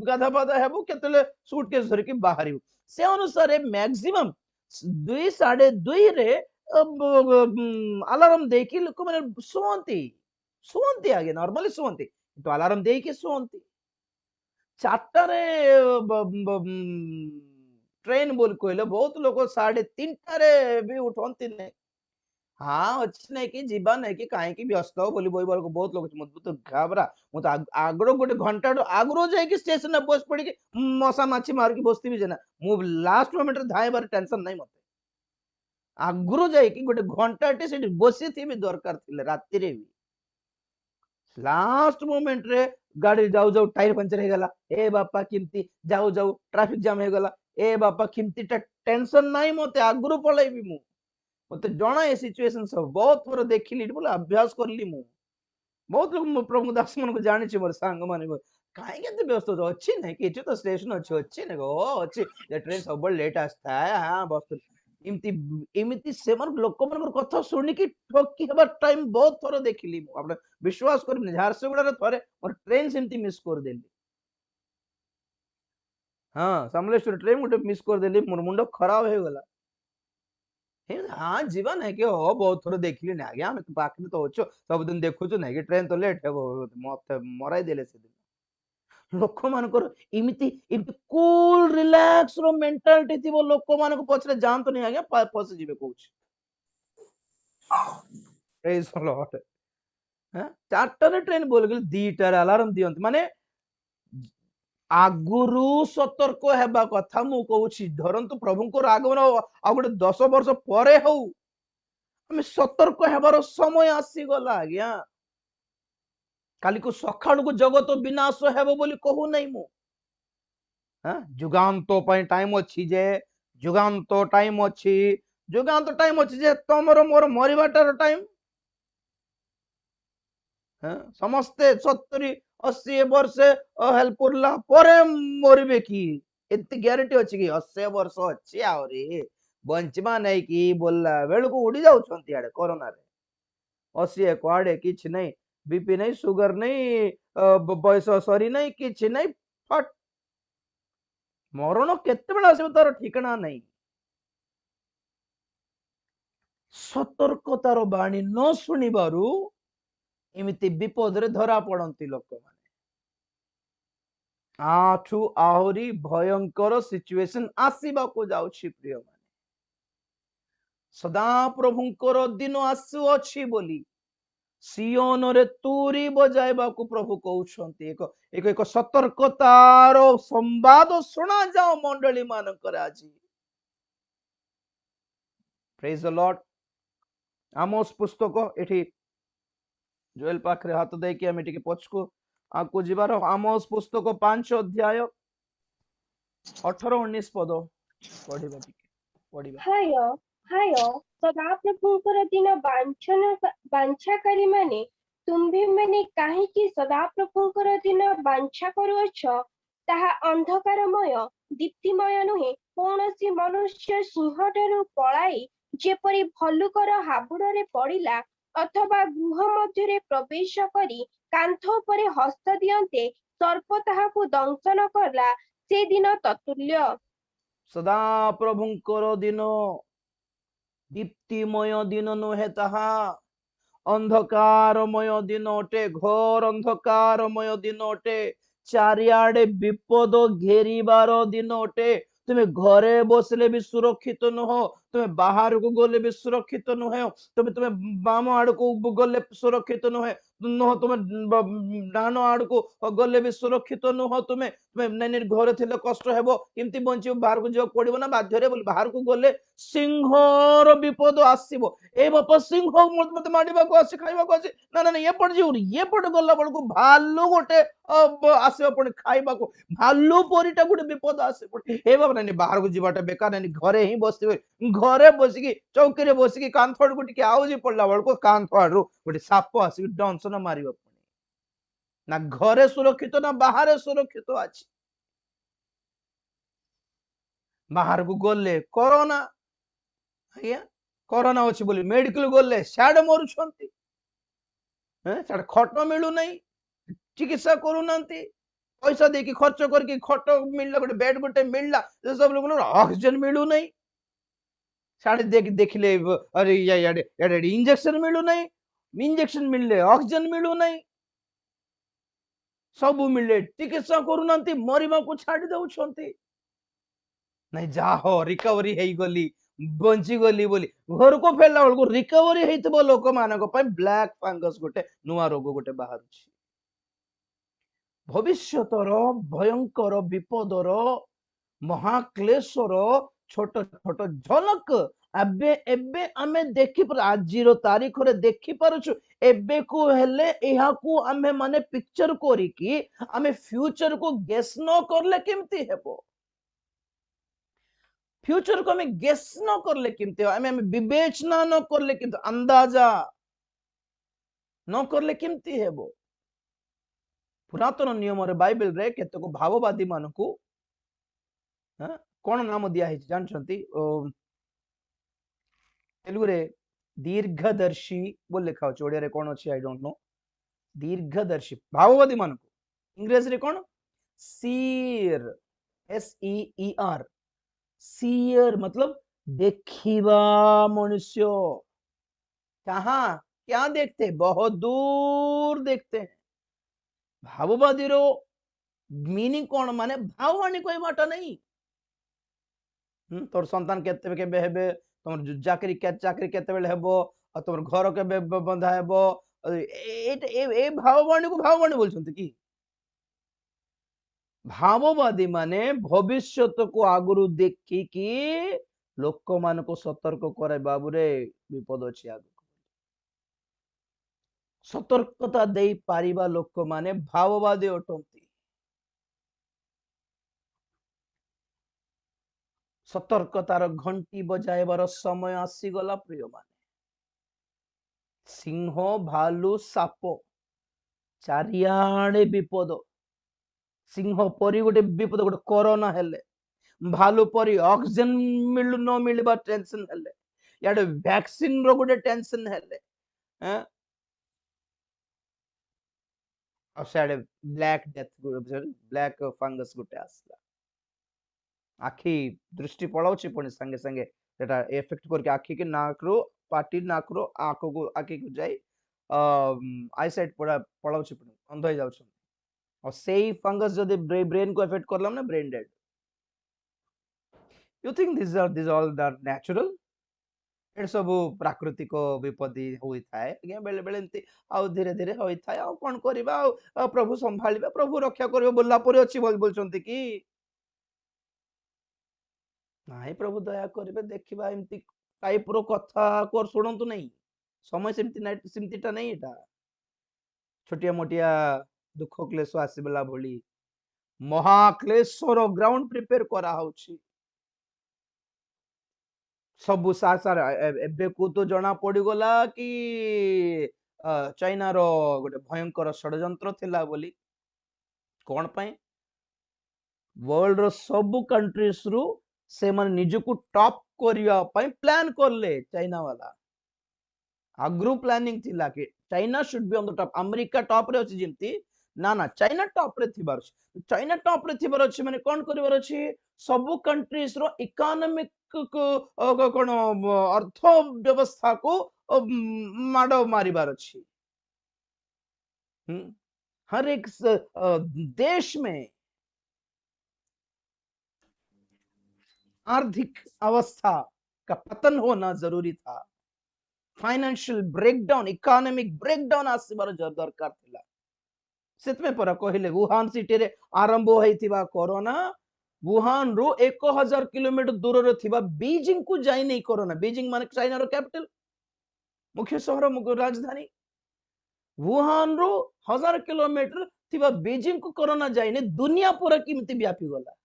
Speaker 1: गाधा पाधा हेबो केते बेले सूटकेस धर की बाहरिबो से अनुसार मैक्सिमम 2 रे अलार्म देकी लोक माने सुवंती सुवंती आगे नॉर्मली सुवंती तो अलार्म देकी सुवंती 4टा रे ट्रेन बोल कहले बहुत लोग 3:30 रे भी उठंती नहीं हाँ अच्छी नहीं कि जीवा नहीं कि काहे कि व्यस्त हो बोली बोल को बहुत लोग मत तो घाबरा मत आगरो गोटे घंटा आगरो जाय कि स्टेशन में बस पड़ी कि मसा माछी मार के बसती भी जना मु लास्ट मोमेंट रे धाय बार टेंशन नहीं मते आगरो जाय कि गोटे घंटा टे से बसी थी भी दरकार थिले राति रे भी लास्ट मोमेंट रे गाड़ी जाऊ जाऊ टायर पंचर हे गला ए बापा किमती जाऊ जाऊ ट्रैफिक जाम हे गला ए बापा किमती टेंशन नहीं मते आगरो पळैबी मु मते जणा ए सिचुएशन सब बहुत थोर देखिली बोले अभ्यास करली मु बहुत लोग प्रभु दास मन को जानि छी मोर संग माने काहे केते व्यस्त हो अछि नै कि तो स्टेशन अछि नै गो अछि जे ट्रेन सब बड़ लेट आस्ता है हां बस इमती इमती सेमन लोक मन कथा सुनि कि ठोकी हेबा टाइम बहुत थोर देखिली मु आपण विश्वास करबी झारसुगुड़ा रे थोरे मोर ट्रेन सेमती मिस कर देली हां समलेश्वर ट्रेन गोटे मिस कर देली मोर मुंडो खराब हे गला हाँ जीवा नहीं कि हो बहुत थोड़ा देखली ना आज्ञा हमें तो पाखरे तो होचो सब दिन देखु छु नहीं कि ट्रेन तो लेट हेबो मते मराई देले से दिन लोक मानकर इमिति इमिति कूल रिलैक्स रो मेंटालिटी थी वो लोक मान को पछरे जान तो नहीं आज्ञा फस जीवे कहूछ प्रेज द लॉर्ड हां 4टा रे ट्रेन बोल गेल 2टा रे अलार्म दियंत माने आगुरु सतर्क हेबा कथा मु कहूछि धरंतु प्रभुंकर आगमन आ गोटे 10 वर्ष परे हौ हमें सतर्क हेबार समय आसी गला आज्ञा काली को सखाळु को जगत विनाश हेबो बोली कहू नै मु हां जुगांत पय टाइम अछि जे जुगांत टाइम अछि जे तमरो मोर मरिबाटार टाइम हां समस्ते 70 80 वर्ष हेल्पुरला परे मरबे कि एते ग्यारंटी अछि कि 80 वर्ष अछि आउरी बंचमा नहीं कि बोलला बेल को उड़ी जाउछंती आडे कोरोना रे 80 कुआडे किछ नहीं बीपी नहीं सुगर नहीं बयस सरी नहीं किछ नहीं फट मरण केतेबेला आसीबो तार ठिकाना नहीं सतर्कतार बाणी न शुणिबारु एमिति विपद रे धरा पड़ती लोक माने आठू आहरी भयंकर सिचुएशन आसीबा को जाउछि प्रिय माने सदा प्रभुंकर दिन आसु अछि बोली सियोन रे तुरी बजाइबा को प्रभु कहउछंती एक सतर्कतार संवाद सुना जाओ मंडली मानकर आजी प्रेज द लॉर्ड आमोस पुस्तक एठी जोएल पाखरे हाथ देकी आमे टिके पछको आकु जिबार आमोस पुस्तक 5 अध्याय 18-19 पद पढिबा टिके
Speaker 2: हाय हाय सदाप्रभुଙ୍କର ଦିନ ବାଞ୍ଛାକାରୀ ମାନେ ତୁମ୍ଭେମାନେ କାହିଁକି ସଦାପ୍ରଭୁଙ୍କର ଦିନ ବାଞ୍ଛା କରୁଅଛ ତାହା ଅନ୍ଧକାରମୟ ଦୀପ୍ତିମୟ ନୁହେଁ କୌଣସି ମନୁଷ୍ୟ ସିଂହଠାରୁ ପଳାଇ ଯେପରି ଭଲ୍ଲୁକର ହାବୁଡରେ ପଡ଼ିଲା ଅଥବା ଗୃହ ମଧ୍ୟରେ ପ୍ରବେଶ କରି କାନ୍ଥ ଉପରେ ହସ୍ତ ଦିଅନ୍ତେ ସର୍ପ ତାହାକୁ ଦଂଶନ କଲା ସେ ଦିନ ତତୁଲ୍ୟ
Speaker 1: सदा प्रभुंकर दिन दीप्तिमय दिन नुहे ताहा अंधकारमय दिन अटे घोर अंधकारमय दिन अटे चारियाडे विपद घेरिबार दिन अटे तुम्हें घरे बसले भी सुरक्षित नुह तुम्हें बाहर को गले भी सुरक्षित नुहे तुम्हें बाम आड़ को गले सुरक्षित नुहे तुम्हें डान आड़ को गले भी सुरक्षित नुह तुम्हें तुम्हें घर थे कष्ट हेबो केमती बंची बाहर को जाओ पड़ो ना बाध्य बोली बाहर को गले सिंहर विपद आसो ए बापा सिंह मत मारिबा को आसी खाइबा को आसी ना ना ये पड़ जीव ये पड़ गला बेल को भालू गोटे आसे पुणी खाइबा को भालू परीटा गोटे विपद आसे पुणी ए बाबा नहीं बाहर को जीवाटा बेकार नहीं घरे ही बसते घरे बसिकी चौकी रे बसिकी कांथ आड़ को टिके आउजी पड़ला बेल को कांथ आड़ू गोटे साप आसिक दंशन मारिबा पुणी ना घरे सुरक्षित ना बाहर सुरक्षित अछि बाहर को गले कोरोना आज्ञा कोरोना अच्छी बोली मेडिकल गले सियाड़े मरुछंती सियाड़े खट मिलू नहीं चिकित्सा करूना पैसा देकी खर्च करके खट मिलला गोटे बेड गोटे मिलला सब लोग ऑक्सीजन मिलू नहीं सियाड़े देखले अरे याडे इंजेक्शन मिलू नहीं इंजेक्शन मिलले ऑक्सीजन मिलू नहीं सब मिले चिकित्सा करूना मरिबा को छाड़ी दउछंती नहीं जाहो रिकवरी हेई गली बंची गली बोली घर को फेरला बेलू रिकवरी हेइतबो लोक मानक पय ब्लैक फंगस गोटे नुआ रोग गोटे बाहर भविष्यतर भयंकर विपदर महाक्लेशर छोट छोट झलक एबे एबे आमे देखि पर आजिरो तारीख रे देखि पारुछु एबे को हेले एहा को आमे माने पिक्चर करी कि आमे फ्यूचर को गेस न करले केमती हेबो फ्यूचर को हमें गेस न करले किमते हमें विवेचना न करले किंतु अंदाजा न करले किमती हेबो पुरातन नियम रे बाइबल रे केते को भाववादी मानकू कोन नाम दिया है जानछंती तेलुगु रे दीर्घदर्शी बोल लिखा अछि ओडिया रे कोन अछि I don't know दीर्घदर्शी भाववादी Manku English रे कोन सीर SEER सीयर मतलब देखिबा मनुष्य कहा क्या देखते बहुत दूर देखते हैं भाववादी रो मीनिंग कौन माने भाववाणी कोई बाटा नहीं तोर संतान केते केबे हेबे तुम चाकरी केते बेले हेबो और तुम घर केबे बंधा हेबो ए भाववाणी को भाववाणी बोलछंती की भाववादी माने भविष्य को आगुरु देखी कि लोक मान को सतर्क करे बाबू रे विपद अछि आगु सतर्कता दे पारिबा लोक माने भाववादी अटंती सतर्कतार घंटी बजाइबार समय आसी गला प्रिय माने सिंह भालू साप चारियाडे विपद सिंह परी गोटे विपद गोटे कोरोना हेले भालू परी ऑक्सीजन मिलु न मिलबा टेंशन हेले याडे वैक्सीन रो गोटे टेंशन हेले हैं और साडे ब्लैक डेथ ब्लैक फंगस गोटे आसला आखि दृष्टि पड़ाउछि पुणी संगे संगे सेटा इफेक्ट करके आखि के नाक रो पाटी नाक रो आखि को जाई आई साइट पड़ा पड़ाउछि पुणी अंध हो जाउछ और सेही फंगस जदि ब्रेन को इफेक्ट करलम ना brain dead you think this all the natural at सब प्राकृतिक विपत्ति होई थाए आज्ञा बेले बेले एंती आउ धीरे धीरे होई थाए आ कोन करबा आ प्रभु संभालिबा प्रभु रक्षा करबो बोलला परे अछि बोलचंती कि नाई प्रभु दया करिबे देखिबा एमती टाइप रो कथा को सुनंतु नहीं समय सेमतीटा नहीं एटा छोटिया मोटिया दुख क्लेश आसीबला भली महाक्लेशर ग्राउंड प्रिपेयर करा होछि सबु सार सार एबे को तो जना पड़ी गला कि चाइना रो गोटे भयंकर षडयंत्र थिला बोली कोन पई वर्ल्ड रो सब कंट्रीज रु से मन निजको टॉप करिया पई प्लान करले चाइना वाला आग्रु प्लानिंग थिला कि China should be on the top America top रे अछि जिमती ना ना चाइना टॉप रे थिबार चाइना टॉप रे थिबार अछि माने कोन करिवार अछि सब कंट्रीज रो इकोनॉमिक कोन अर्थ व्यवस्था को माडो मारिबार अछि हर एक देश में आर्थिक अवस्था का पतन होना जरूरी था फाइनेंशियल ब्रेकडाउन इकोनॉमिक ब्रेकडाउन आसीबार दरकार थिला सेतमे पर कहले वुहान सिटी रे आरंभ होइथिबा कोरोना वुहान रो 1000 किलोमीटर दूर रे थिबा बीजिंग को जाई नै कोरोना बीजिंग माने चाइना रो कैपिटल मुख्य शहर मुख्य राजधानी वुहान रो 1000 किलोमीटर थिबा बीजिंग को कोरोना जाई नै दुनिया पूरा किमती व्यापी गला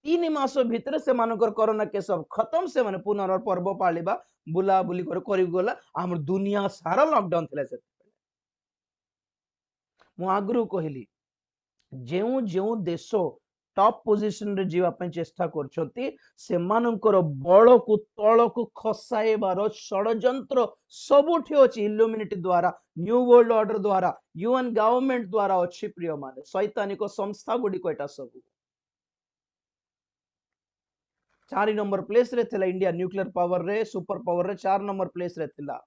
Speaker 1: 3 मास भितर से मानकर कोरोना के सब खत्म से माने पुनर पर्व पालिबा बुला बुली करी गला हमर दुनिया सारा लॉकडाउन थिला से मु आगरु कहली जेउ जेउ देश टॉप पोजीशन रे जीवा पय चेष्टा करछंती से मानकर बळ को तळ को खसाएबार षडयंत्र सबुठी अछि इल्युमिनेटी द्वारा न्यू वर्ल्ड ऑर्डर द्वारा यूएन गवर्नमेंट द्वारा अछि प्रिय माने शैतानिक संस्था गुडी कोटा सब 4 नंबर प्लेस रे थिला इंडिया न्यूक्लियर पावर रे सुपर पावर रे 4 नंबर प्लेस रे थिला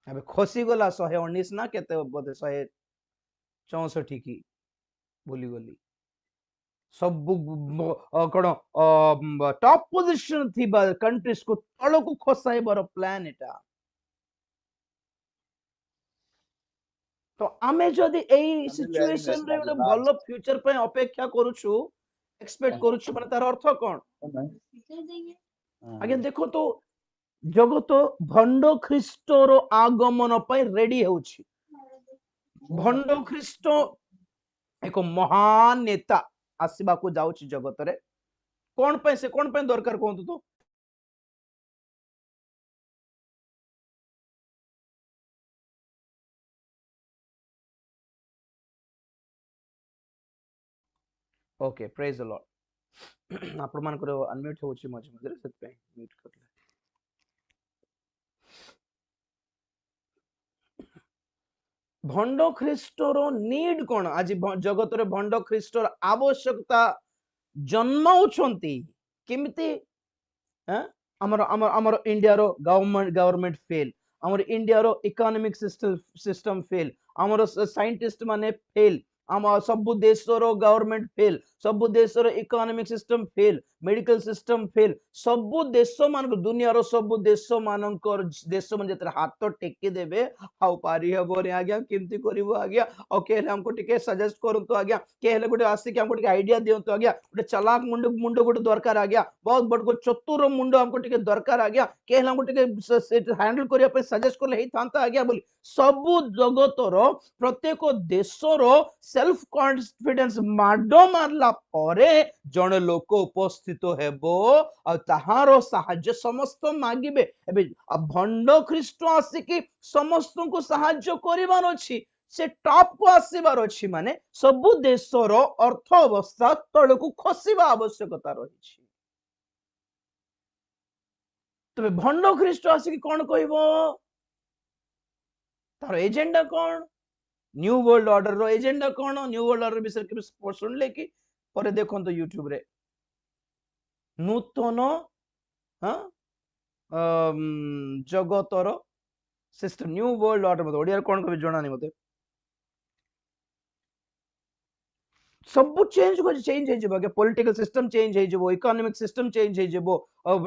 Speaker 1: अबे खसी गला 119 ना केते बोधे 164 की भूली गली सब कोन टॉप पोजीशन थिबा कंट्रीज को तळ को खसाइबार प्लान एटा तो आमे जदी एई सिचुएशन रे गोटे भलो फ्यूचर पे अपेक्षा करूछु एक्सपेक्ट करूछु माने तार अर्थ कोन आगे देखो तो जगत भंड ख्रीष्ट रो आगमन पे रेडी होछि भंड ख्रीष्ट एक महान नेता आसीबा को जाउछि जगत रे कोन पे से कोन पे दरकार कोंतु तो ओके प्रेज द लॉर्ड आपण मान को अनम्यूट होछि मझे मझे सेत पे म्यूट करले भंड ख्रीष्टर नीड कोन आज जगत रे भंड ख्रीष्टर आवश्यकता जन्माउछंती केमिति हमर हमर हमर इंडिया रो गवर्नमेंट फेल हमर इंडिया रो इकोनॉमिक सिस्टम फेल हमर साइंटिस्ट माने फेल हम सब देश रो गवर्नमेंट फेल सब देश रो economic system fail medical system fail सब देश मान दुनिया रो सब देश मानकर देश मन जतर हाथ टेकी देबे हाउ पारी हबो रे आज्ञा केमती करबो आज्ञा ओ केले हमको टिके सजेस्ट करंतो आज्ञा केले गुटे आसी के हमको टिके आईडिया दियंतो आज्ञा गुटे चालाक मुंड गुटे दरकार आज्ञा बहुत बड़ को चतुर मुंड हमको टिके दरकार आज्ञा केले हमको टिके हैंडल करिया पे सजेस्ट करले हे थांता आज्ञा बोली सब जगत रो प्रत्येक देश रो सेल्फ कॉन्फिडेंस माडो मारला परे जने लोक उपस्थित हेबो आ ताहारो साहाय्य समस्त मागिबे एबे भंड ख्रीष्ट आसी कि समस्त को साहाय्य करिवार अछि से टॉप को आसीबार अछि माने सबु देशर अर्थ अवस्था तळकु खसिबा आवश्यकता रहिछि। तबे भंड ख्रीष्ट आसिक कोन कहबो तार एजेंडा कोन न्यू वर्ल्ड ऑर्डर रो एजेंडा कोन न्यू वर्ल्ड ऑर्डर विषय के सुनले कि परे देखंतो यूट्यूब रे नूतन हां जगतर सिस्टम न्यू वर्ल्ड ऑर्डर मते ओडिया कोन कहबे जणानी मते सब चेंज हो जिवो के पॉलिटिकल सिस्टम चेंज हो जिवो इकोनॉमिक सिस्टम चेंज हो जिवो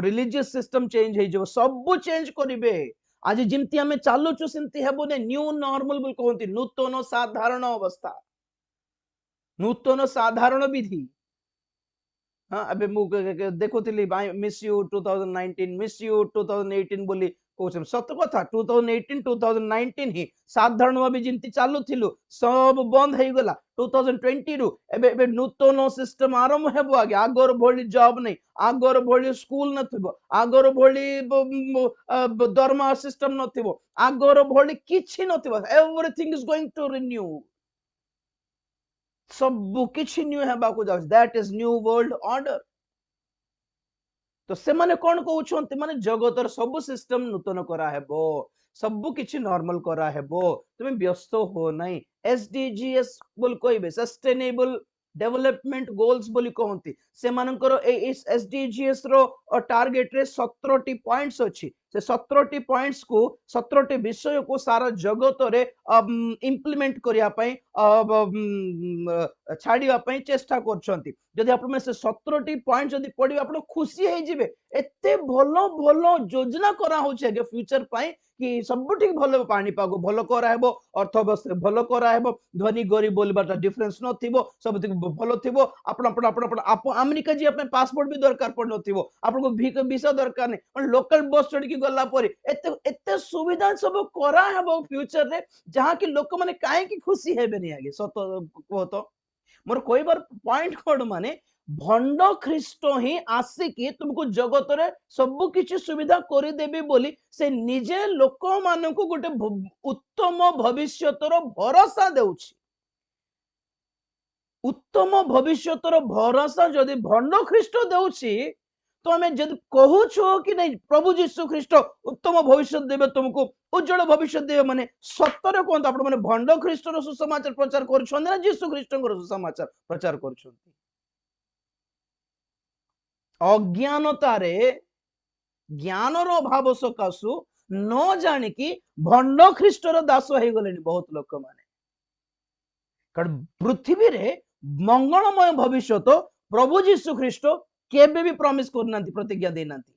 Speaker 1: रिलीजियस सिस्टम चेंज हो जिवो सब चेंज करिवे। आज जिमती हमें चालुचु सिमती हेबो ने न्यू नॉर्मल बोल कहंती नूतन साधारण अवस्था नूतन साधारण विधि। हाँ अबे मु देखुथिली मिस यू 2019 मिस यू 2018 बोली कहउछम सत कथा 2018 2019 ही साधारण भाबे जिंती चालू थिलु सब बंद हे गला 2020 रु एबे नूतन सिस्टम आरंभ हेबो आगे आगर भोली जॉब नहीं आगर भोली स्कूल नथिबो आगर भोली दरमा सिस्टम नथिबो आगर भोली किछि नथिबो everything is going to renew सब किछि न्यू हेबा को जाउछ that is new world order. तो से माने कोन कहउछंती माने जगतर सब सिस्टम नूतन करा हेबो सब किछि नॉर्मल करा हेबो तुमे व्यस्त हो नाही एसडीजीएस बोल कहबे सस्टेनेबल डेवलपमेंट गोल्स बोली कहंती से मानकर एसडीजीएस रो टारगेट रे 17 टी पॉइंट्स अछि से 17 टी पॉइंट्स को 17 टी विषय को सारा जगत रे इंप्लीमेंट करिया पई छाड़िया पई चेष्टा करछंती जदि आपण में से 17 टी पॉइंट जदि पढि आपण खुशी हे जिवे एते भलो भलो योजना करा होचे के फ्यूचर पई कि सब ठीक भलो पानी पागो भलो करा हेबो अर्थव्यवस्था भलो करा हेबो धनी गरीब बोलबाटा डिफरेंस न थिबो सब भलो थिबो आपण आपण आपण आपण आप अमेरिका जी अपन पासपोर्ट भी दरकार पड़ न थिबो आपण को वीसा दरकार नै लोकल बस चढ़ के गला परे एते एते सुविधा सब करा हेबो फ्यूचर रे जहां कि लोक माने काहे कि खुशी हेबे नै आगे सत को तो मोर कहबार पॉइंट कोड माने भंड ख्रीष्ट ही आसिकी तुमको जगत रे सब किछि सुविधा करि देबी बोली से निजे लोक मानकु गोटे उत्तम भविष्यतर भरोसा देउछि उत्तम भविष्यतर भरोसा जदि भंड ख्रीष्ट देउछि तो हमें जब कहूछो कि नहीं प्रभु यीशु ख्रीष्ट उत्तम भविष्य देबे तुमको उज्जवल भविष्य देबे माने सत्तर कोन आपण माने भंड ख्रीष्टर सुसमाचार प्रचार करछन ना यीशु ख्रीष्टकर सुसमाचार प्रचार करछन अज्ञानतारे ज्ञानर अभाव सकाशु न जानि कि भंड ख्रीष्टर दास हो गले बहुत लोक माने कारण पृथ्वी रे मंगलमय भविष्य तो प्रभु यीशु ख्रीष्ट केबे भी प्रॉमिस करनांती प्रतिज्ञा देनांती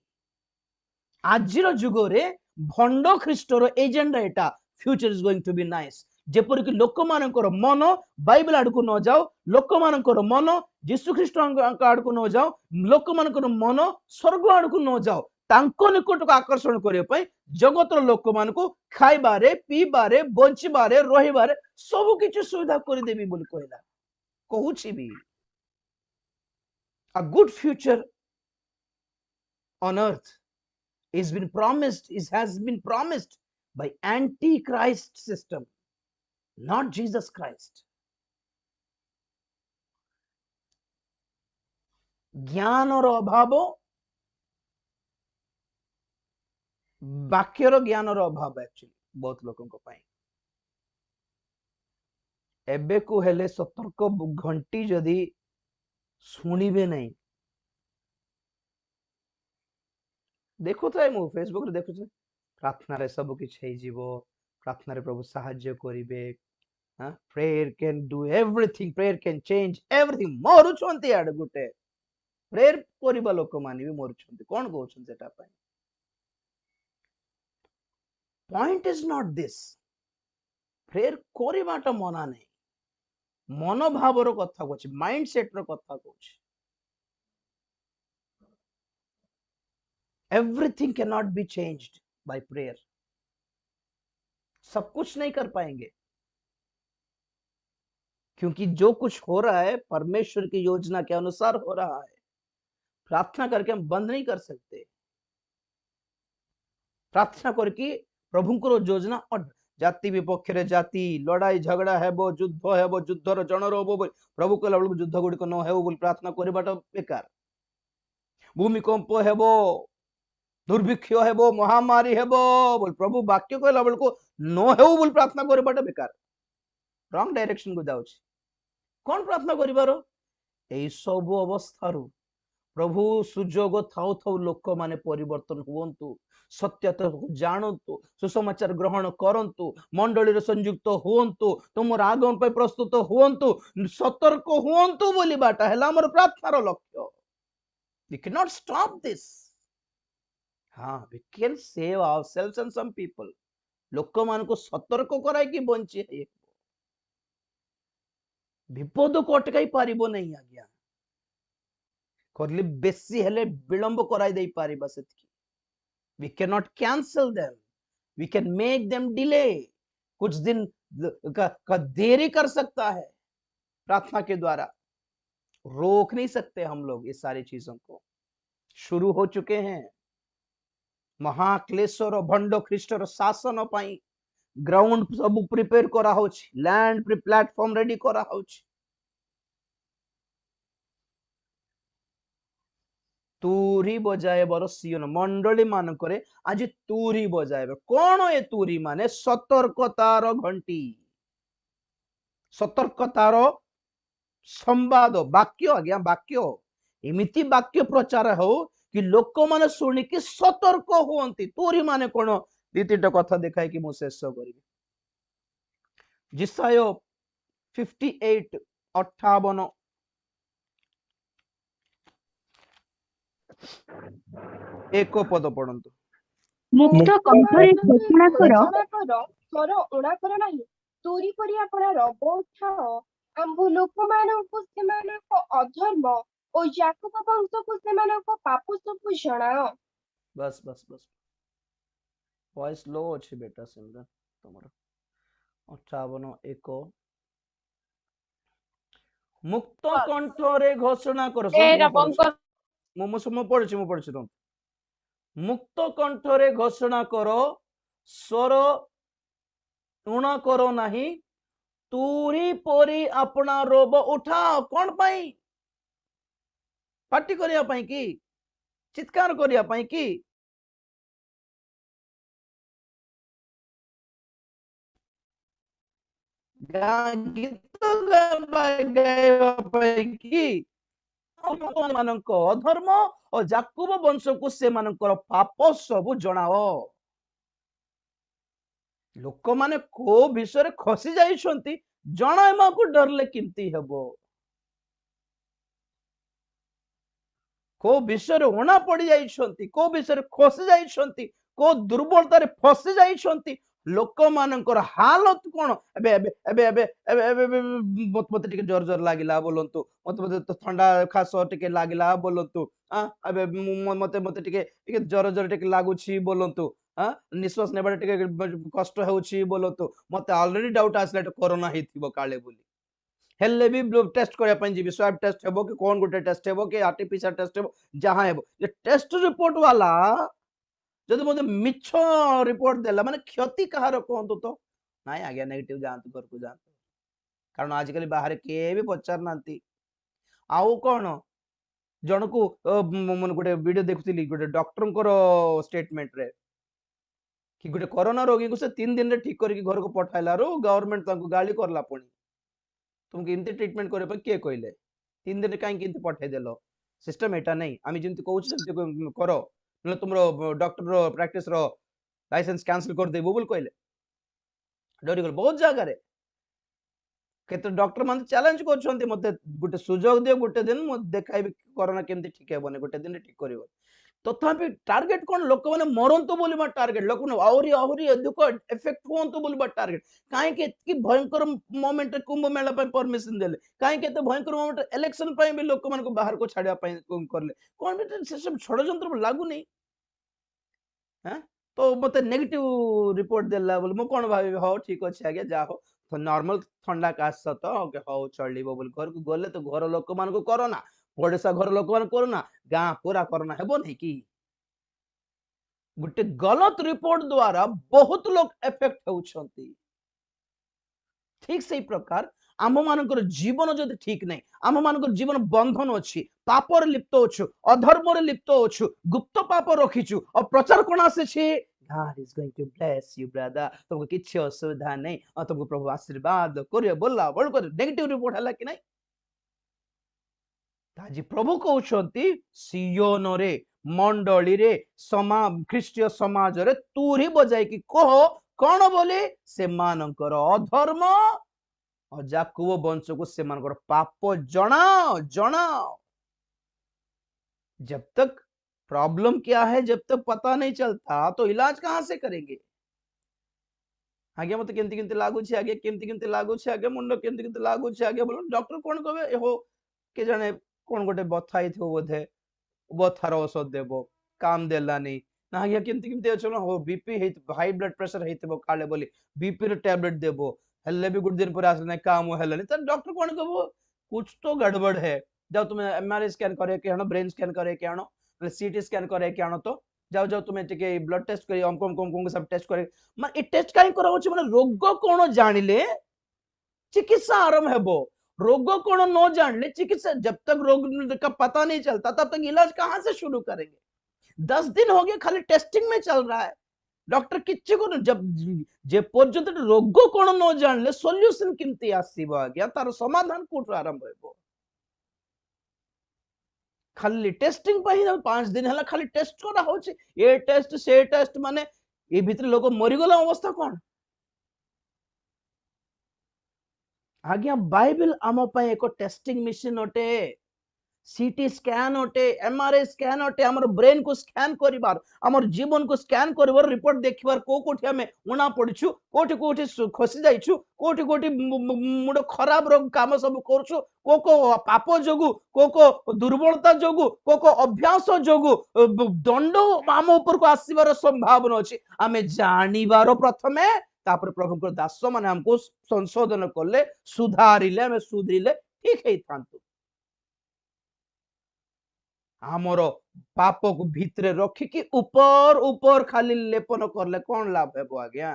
Speaker 1: आजिर जुग रे भंड ख्रीष्टर एजेंडा एटा future is going to be nice जेपर कि लोक मानकर मन बाइबल आडको न जाओ लोक मानकर मन यीशु ख्रीष्ट आडको न जाओ लोक मानकर मन स्वर्ग आडको न जाओ तांको निकट को आकर्षण करबा पई जगतर लोक मानको खाइबारे पीबारे बंचिबारे रहिबारे सब किछ सुविधा कर देबी बोली कहला कहूछि भी a good future on earth has been promised by antichrist system not Jesus Christ ज्ञानर अभाव वाक्यर ज्ञानर अभाव एक्चुअली बहुत लोगों को पाई एबे को हेले सतर्क घंटी जदि शुणिबे नहीं देखो तो मु फेसबुक रे देखु प्रार्थना रे सब किछ हे जीवो प्रार्थना रे प्रभु सहाय्य करिवे हां prayer can do everything prayer can change everything मोरु छंती आड गुटे प्रेयर करिबा लोक मानि भी मोरु छंती कोन कहउ छन सेटा पई point is not this prayer करिबाटा मना नहीं मनोभावर कथा कहछि माइंडसेट रो कथा कहछि everything can not be changed by prayer सब कुछ नहीं कर पाएंगे क्योंकि जो कुछ हो रहा है परमेश्वर की योजना के अनुसार हो रहा है प्रार्थना करके हम बंद नहीं कर सकते प्रार्थना करके प्रभु को योजना और जाति विपक्ष रे जाति लड़ाई झगड़ा हेबो युद्ध हेबो युद्धर जनर होबो बोली प्रभु कहला बेलକୁ युद्ध गुड़िक न हेबो बोली प्रार्थना करबाटा बेकार। भूमिकंप हेबो दुर्भिक्ष हेबो महामारी हेबो बोली प्रभु वाक्य कहला बेलକୁ न हेबो बोली प्रार्थना करबाटा बेकार। रॉन्ग डायरेक्शन को जाउछि। कौन प्रार्थना करिबारो एई सब अवस्थारू प्रभु सुजोग थाउ थाउ लोक माने परिवर्तन हुवंतु सत्यता जानतु सुसमाचार ग्रहण करंतु मंडली संयुक्त हुवंतु तुमर आगमन पे प्रस्तुत हुवंतु सतर्क हुवंतु बोली बाटा हैला हमर प्रार्थनार लक्ष्य। We cannot stop this. हाँ, we can save ourselves and some people. लोक मान को सतर्क कराई कि बंची है विपद को अटकाई पारिबो नहीं आज्ञा करले बेसी हेले विलंब कराई दे Paribas सेतकी। We cannot cancel them. We can make them delay. कुछ दिन का देरी कर सकता है प्रार्थना के द्वारा, रोक नहीं सकते हम लोग इस सारी चीजों को। शुरू हो चुके हैं महाक्लेशर भंड ख्रीष्टर शासन पाई ग्राउंड सब प्रिपेयर करा होछि, लैंड प्लेटफॉर्म रेडी करा होछि। तुरी बजाएबर सियोन मंडली मानकरे आज तुरी बजाएब। कौन ए तुरी माने सतर्कतार घंटी, सतर्कतार संवाद वाक्य आज्ञा वाक्य एमिति वाक्य प्रचार हो कि लोक माने सुनिकी सतर्क हुअंती। तुरी माने कौन दी तीनटा कथा देखाय कि मु शेष करिबी। जिसाय 58:58 एक पद पढ़ंतु।
Speaker 3: मुक्त कंठरे घोषणा कर
Speaker 2: स्वर उणा कर नाही तुरी परी आपण रब उठाओ आंबु लोकमानंकु सेमानंक अधर्म ओ याकूब वंशकु सेमानंक पाप सब जणाओ।
Speaker 1: बस बस बस वॉइस लो अछि बेटा सिमरन तमरो। 58:1 मुक्त कंठरे घोषणा कर। मु पढ़ुछि तुम मुक्त कंठरे घोषणा करो स्वर उण करो नहीं तुरी परी अपना रोब उठाओ। कौन पाई? पार्टी करिया पाई कि चित्कार करिया पाई कि गीत गाइबा पाई कि मानक अधर्म और याकूब वंश को से मानकर पाप सब जणाओ। लोक माने को विषय खसी जाइछंती जणाइमा को डरले किंती हेबो। को विषय उणा पड़ी जाइछंती को विषय खसी जाइछंती को दुर्बलता रे फसी जाइछंती लोक मानकर हालत कोन। एबे एबे एबे एबे एबे एबे मते टिके जोर जोर लागिला बोलंतु मते तो ठंडा खास टिके लागिला बोलंतु एबे मते मते टिके टिके जोर जोर टिके लागुछि बोलंतु निश्वास नेबार टिके कष्ट होउछि बोलंतु मते ऑलरेडी डाउट आसला कोरोना हिथिबो काले बोली हेले भी टेस्ट करया पई जीबी स्वैब टेस्ट हेबो कि कोन गोटे टेस्ट हेबो कि आरटीपीसीआर टेस्ट हेबो जहां हेबो ये टेस्ट रिपोर्ट वाला जदि मते मिछ रिपोर्ट देला माने क्षति कहार कहंतु तो नाइ आज्ञा नेगेटिव जानतु घर को जानतु कारण आजकल बाहर के भी पचार नांती आउ कोन जन को मन गोटे वीडियो देखुतिली गोटे डॉक्टर को स्टेटमेंट रे कि गोटे कोरोना रोगी को से 3 दिन रे ठीक करके घर को पठाइलारो गवर्नमेंट तांको गाली करला पणी तुमके इनते ट्रीटमेंट करे पर के कहले 3 दिन काई किंत पठाइ देलो सिस्टम एटा नहीं आमी जिंति कहउछ सेमति करो न तुमरो डॉक्टर रो प्रैक्टिस रो लाइसेंस कैंसिल कर देबो बोल कहले डरी गल बहुत जगह रे केते डॉक्टर मान चैलेंज करछंती मते गुटे सुजोग दियो गुटे दिन म देखाइबे कोरोना केमति ठीक हेबने गुटे दिन ठीक करिवो तथापि टार्गेट कोन लोक माने मरंतु बोलिबा टार्गेट लोक न औरी औरी दुख इफेक्ट होंतु बोलिबा टार्गेट काहे के की भयंकर मोमेंट कुंभ मेला पे परमिशन देले काहे के तो भयंकर मोमेंट इलेक्शन पे भी लोक मान को बाहर को छाड़िया पे करले कोन बे से सब षडयंत्र लागू नहीं हैं तो मते नेगेटिव रिपोर्ट देला बोल मु कोन भाबी हो ठीक अछि आगे जा हो तो नॉर्मल ठंडा काश तो ओके हो चलिबो बोल घर को गले तो घर लोक मान को कोरोना पड़ोसा घर लोक मान कोरोना गां पूरा कोरोना हेबो नहीं की गोटे गलत रिपोर्ट द्वारा बहुत लोग एफेक्ट होउछंती। ठीक से प्रकार आम मानकर जीवन जदि ठीक नहीं, आम मानकर जीवन बंधन अच्छी, पापर लिप्त अच्छु, अधर्म लिप्त अच्छु, गुप्त पाप रखीचु और प्रचार कौन आसे God is going to bless you brother, तुमको किसी असुविधा नहीं और तुमको प्रभु आशीर्वाद करिए बोला बोल कर नेगेटिव रिपोर्ट हला कि नहीं। ताजी प्रभु कहउछंती सियोन रे मंडली रे ख्रीष्टीय समाज रे तुरी बजाई कि कह कौन बोले से मानकर अधर्म और जाकुब वंश को से मानकर पाप जनाओ जनाओ। जब तक प्रॉब्लम क्या है जब तक पता नहीं चलता तो इलाज कहां से करेंगे। आगे मत केमती केमती लागू छे, आगे केमती केमती लागू छे, आगे मुंड केमती केमती लागू छे, आगे बोलो डॉक्टर कोन कहबे हो के जाने कोन गोटे बथा हिथो बोधे बथार औषध देबो काम देलानी ना, आगे केमती केमती अछो हो बीपी हे हाई ब्लड प्रेशर हेतबो काले बोली बीपी रे टैबलेट देबो हेले भी गुड दिन पर आस नहीं काम हेलानी त डॉक्टर कोन कहबो कुछ तो गड़बड़ है, जाओ तुम्हें एमआरआई स्कैन करे के आनो, ब्रेन स्कैन करे के आनो, सीटी स्कैन करे के आनो, तो जाओ जाओ तुम्हें टिके ब्लड टेस्ट करी अमको अमको अमको सब टेस्ट करे माने ए टेस्ट काई करा होची माने रोग कोन जानिले चिकित्सा आरंभ हेबो। रोग कोन न जानले चिकित्सा, जब तक रोग का पता नहीं चलता तब तक इलाज कहां से शुरू करेंगे। 10 दिन हो गए खाली टेस्टिंग में चल रहा है, डॉक्टर किछि को जब जे पर्यंत रोग कोन न जानले सॉल्यूशन किमती आसीबो आज्ञा तार समाधान कोट आरंभ हेबो। खाली टेस्टिंग पर ही 5 दिन हला खाली टेस्ट करा होची ए टेस्ट से टेस्ट माने ए भीतर लोग मरी गला अवस्था कोन। आज्ञा बाइबल आम पाए एक टेस्टिंग मशीन अटे, सीटी स्कैन अटे, एमआरआई स्कैन अटे, हमर ब्रेन को स्कैन करिबार हमर जीवन को स्कैन करिबार रिपोर्ट देखिबार को कोठी हमें उना पड़छु कोठी कोठी खसी जाइछु कोठी कोठी मुड खराब रोग काम सब करछु को पाप जोगु को दुर्बलता जोगु को अभ्यास जोगु दंड आम ऊपर को आसीबार संभावना अछि। आमे जानिबार प्रथमे तापर प्रभु को दास माने हमको संशोधन करले सुधारिले हमें सुधरिले ठीक है थांतु। हमर पाप को भीतरे रखी कि ऊपर ऊपर खाली लेपन करले कौन लाभ हेबो आज्ञा।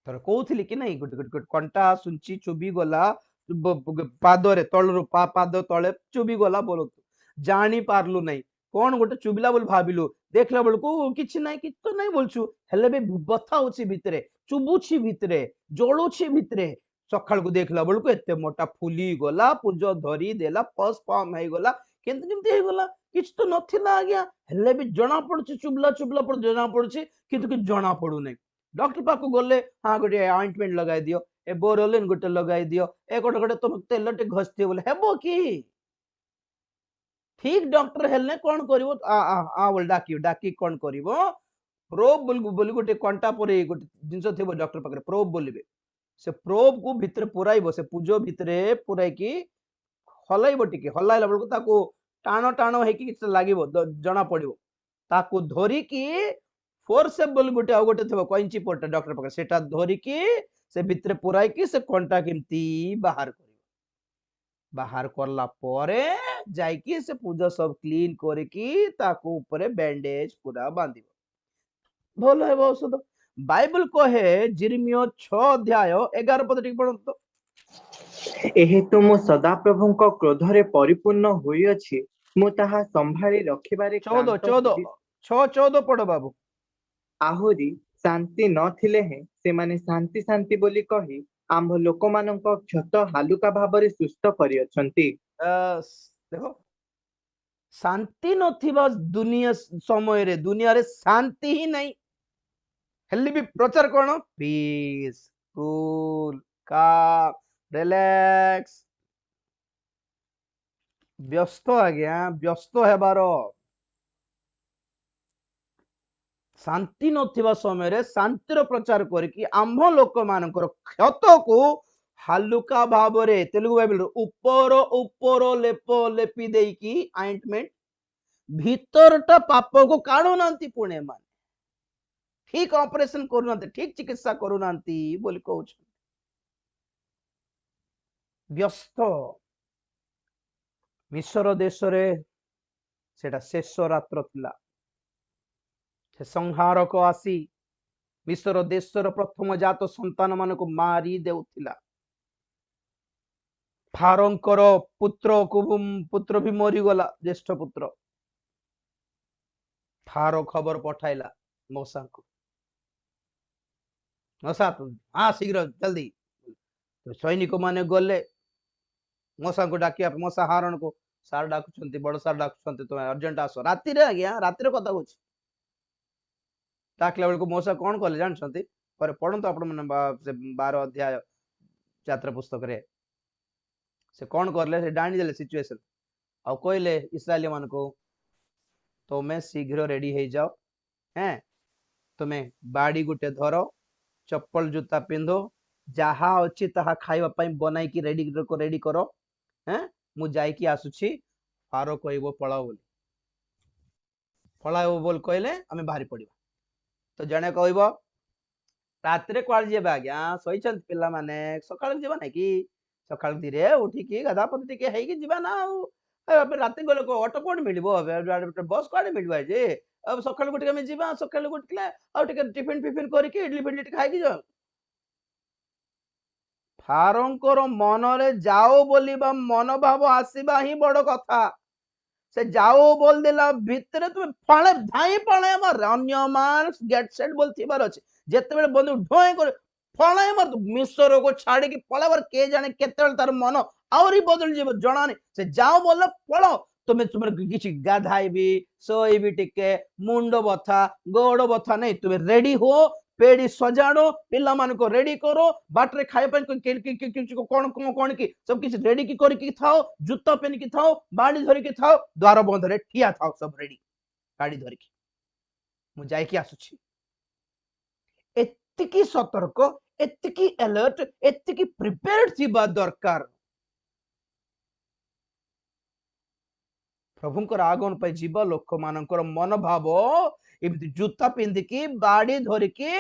Speaker 1: तर कहउथिली कि नहीं गुट गुट गुट कंटा सुंची चुबी गला पादरे तळरु पाद तळे चुबी गला बोलत जानी पारलु नहीं कौन गोटे चुबिला बोल भाबिलु देखला बेलको किछि नहीं कि तो नहीं बोलछु हेले बे बथा होछि भीतरे चुबुछि भीतरे जळुछि भीतरे सकाळ को देखला बेलको एते मोटा फुली गला पुज धरी देला फस फॉर्म हे गला केंत केमती हे गला किछ तो नथिला आज्ञा हेले भी जना पड़छि चुबला चुबला पर जना पड़छि किंतु कि जना पड़ु नहीं। डॉक्टर पाक गले हाँ गोटे ऑइंटमेंट लगाई दियो ए बोरोलिन गोटे लगाई दियो ए गोटे गोटे तुम तेलटे घसती बोले हेबो कि ठीक डॉक्टर हेलने कौन करिवो आ आ आ बोल डाकी डाकी कौन करिवो प्रोब बोली गोटे कंटा पर गोटे जिंस थिबो डॉक्टर पाखरे प्रोब बोलिबे से प्रोब को भितर पुराइबो से पूजो भितरे पुराई की हलाइबो टिके हलाइला बेलको ताको टाणो टाणो हेकी किछ लागिबो जना पड़िबो ताको धरी की फोर्सेप बोली गोटे आ गोटे थिबो कैंची पट्टा डॉक्टर पाखरे सेटा धरी की से भितरे पुराई की से कंटा केमती बाहर करिवो बाहर करला परे जाइकी से पूजा सब क्लीन करके ताको ऊपर बैंडेज पूरा बांधिबो भलो हेबो औषध। बाइबल कहे जिर्मियो 6 अध्याय 11 पद ठीक पढंतो
Speaker 4: एहेतु मु सदा प्रभुଙ୍କ क्रोधरे परिपूर्ण होई अछि मु ताहा संभाळी रखिबारे
Speaker 1: 14
Speaker 4: क्लांत
Speaker 1: 14 6 14 पढ बाबू।
Speaker 4: आहुरी शांति नथिले हे से माने शांति शांति बोली कहि आम्भ लोकमानଙ୍କ क्षत हालुका भाबरे सुस्त करि अछंती।
Speaker 1: देखो शांति नथिबा दुनिया समय रे दुनिया रे शांति ही नहीं हेल्ली भी प्रचार कोन पीस कूल काम रिलैक्स व्यस्त आज्ञा व्यस्त हेबार शांति नथिबा समय रे शांतिर प्रचार करके आम्भ लोक मानकर क्षत को हालुका भाबरे तेलुगु बाइबल ऊपर ऊपर लेप लेपी देकी आइंटमेंट भीतरटा पाप को काढु नांती पुणे मान ठीक ऑपरेशन करू नांती ठीक चिकित्सा करू नांती बोली कहउछ। व्यस्त मिस्र देश रे सेटा शेष रात्र थिला से संहारक आसी मिस्र देशर प्रथम जात संतान मान को मारी देउथिला फारोंकर पुत्र भी मरी गला ज्येष्ठ पुत्र फारो खबर पठाइला मौसा को मौसा हाँ शीघ्र जल्दी तो सैनिक माने गले मौसा को डाकिया मौसा हारण को सार डाकुचंती बड़ सार डाकुचंती तुम अर्जेंट आस राति रे आज्ञा राति रे कथा होछि डाकला बेल को मौसा कौन कले जानछंती पर पढंतु आपण माने 12 अध्याय यात्रा पुस्तक रे से कौन करले से डाणी देले सिचुएशन आ कहले इस्राएली मान को तुम्हें शीघ्र रेडी हो जाओ हैं तुम्हें बाड़ी गुटे धर चप्पल जूता पिंधो जहा अच्छी ताहा खाइबा पई बनाई की रेडी करो हैं मु जाई की आसुची फारो कहबो पळाओ बोली पळाओ बोल कहले आमे बाहरी पड़िबा तो जने कहबो रात रे क्वाल जेबा आज्ञा सहीचंत पिल्ला माने सकाळ जेबा नै की सकाळ धीरे उठी की गधा पति टिके हेई की जीवा ना अब रात गले को ऑटो कोड मिलबो बस कोड मिलबा जे अब सकाळ गुटी में जीवा सकाळ गुटले आ टिके टिफिन फिफिन करी की इडली फिडली खाई की जाओ फारोंकर मन रे जाओ बोलिबा मनोभाव आसीबा ही बड़ कथा से जाओ बोल देला भितरे तुम फळे धाई पळे हमर अन्य मान गेट सेट बोलथिबार अछि जेते बेले बंधु ढोय कर फळे हमर मिस्र को छाड़ी की पळावर के जाने केतेल तार मन आउरी बदल जीव जणा नहीं से जाओ बोल पळो तुम किछि गाधाइबी सोइबी टिके मुंडो बथा गोड़ बथा नहीं तुम रेडी हो पेड़ी सजाड़ो पिला मान को रेडी करो बाटरे खाए कौन कौन की सब किसी रेडी की करके थाओ जूता पहन की थाओ बाड़ी धरी की थाओ द्वार बंध रे ठिया थाओ सब रेडी गाड़ी धरी की मु जाई की आसुची एतिकी सतर्क एतिकी अलर्ट एतिकी प्रिपेयर्ड थिबा दरकार प्रभुंकर आगमन पे जीवा लोक मानकर मनोभाव एमती जूता पिंधिकी बाड़ी धरिकी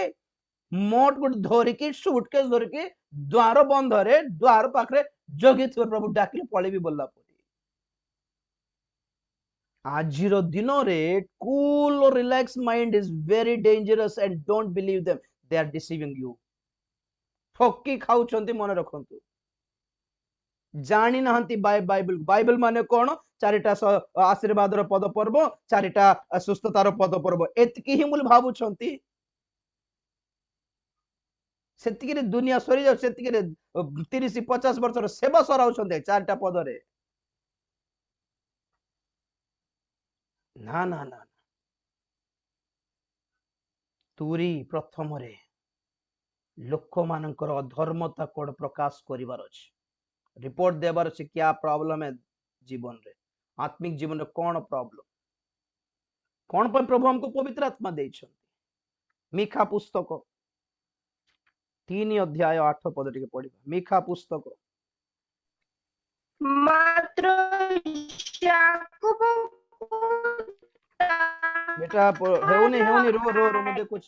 Speaker 1: मोट गुट धरिकी सुटकेस धरिकी द्वार बंधरे द्वार पाखरे जगी प्रभु डाकिले पळे भी बोलला पड़ी आजिर दिन रे कूल और relax mind is very dangerous and don't believe them they are deceiving you ठकी खाउछंती मन रखंतु जानी नहंती बाइबल माने कोन चारिटा आशीर्वाद पद पर्व चारिटा सुस्थतार पद पर्व एतकी ही मूल भावुछंती सेतिकी रे दुनिया सरी जाउ सेतिकी रे 30-50 वर्ष सेवा सराउछंती चारिटा पद रे ना ना ना तुरी प्रथम रे लोक मानकर अधर्मता कोड प्रकाश करिवार अछि रिपोर्ट देवार अछि क्या प्रॉब्लम है जीवन रे आत्मिक जीवन रे कौन प्रॉब्लम कौन पर प्रभु हमको पवित्र आत्मा देइछन मीखा पुस्तक 3 अध्याय 8 पद टिके पढिबा मीखा पुस्तक
Speaker 2: मात्र याकूब
Speaker 1: बेटा हेउनी रो मुझे कुछ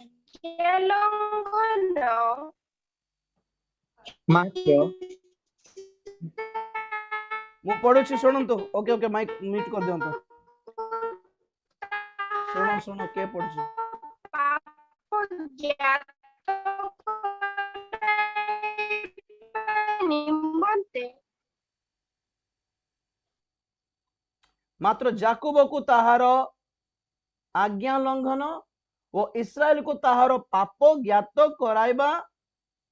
Speaker 4: मात्र
Speaker 1: मु पढुछि सुनंतु ओके ओके माइक म्यूट कर दियंतु सुनो के पढुछि मात्र जाकूब को ताहार आज्ञा लंघन और इस्राएल को ताहार पाप ज्ञात कराइबा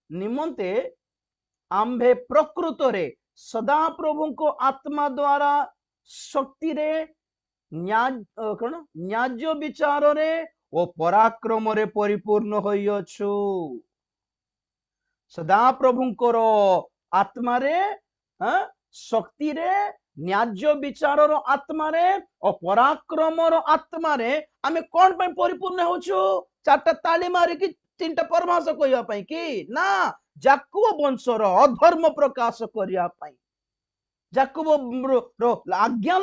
Speaker 1: निमंते आम्भे प्रकृत रे सदा प्रभु को आत्मा द्वारा शक्ति रे न्याज्य विचार रे ओ पराक्रम रे परिपूर्ण होइयछु सदा प्रभु को आत्मा रे शक्ति रे न्याज्य विचार आत्मा रे और पराक्रम आत्मा रे आमे कौन पे परिपूर्ण होछु चारटा ताली मारी की तीनटा परमास कहया पई की ना जाकूब वंशर अधर्म प्रकाश करिया पई जाकूब रो आज्ञा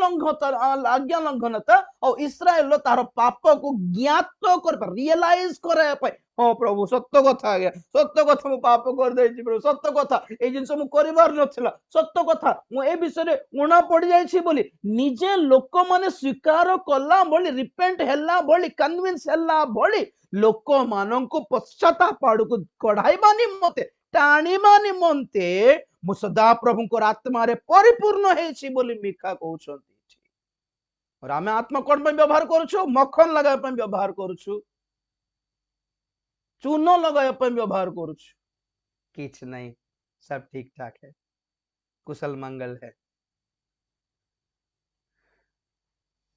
Speaker 1: लंघनता और इस्राएल तार पाप को ज्ञात कर रियलाइज करे पई हाँ प्रभु सत्य कथा आज्ञा सत्य कथा मु पाप कर देछि प्रभु सत्य कथा ए जिंस मु करिवार नथिला सत्य कथा मु ए विषय उणा पड़ी जाइछि बोली निजे लोक माने स्वीकार कला बोली रिपेंट हैला बोली कन्विंस हैला बोली लोक माननको पश्चाताप आड़को कढ़ाइबा निमते टाणीबा निमते मु सदा प्रभुଙ୍କର आत्मारे परिपूर्ण हेछि बोली मिका कहउछंती और आमे आत्मा कोन पे व्यवहार करूछु मक्खन लगाय पे व्यवहार करूछु चूनो लगाय पे व्यवहार करूछु किछ नहीं सब ठीक ठाक है कुशल मंगल है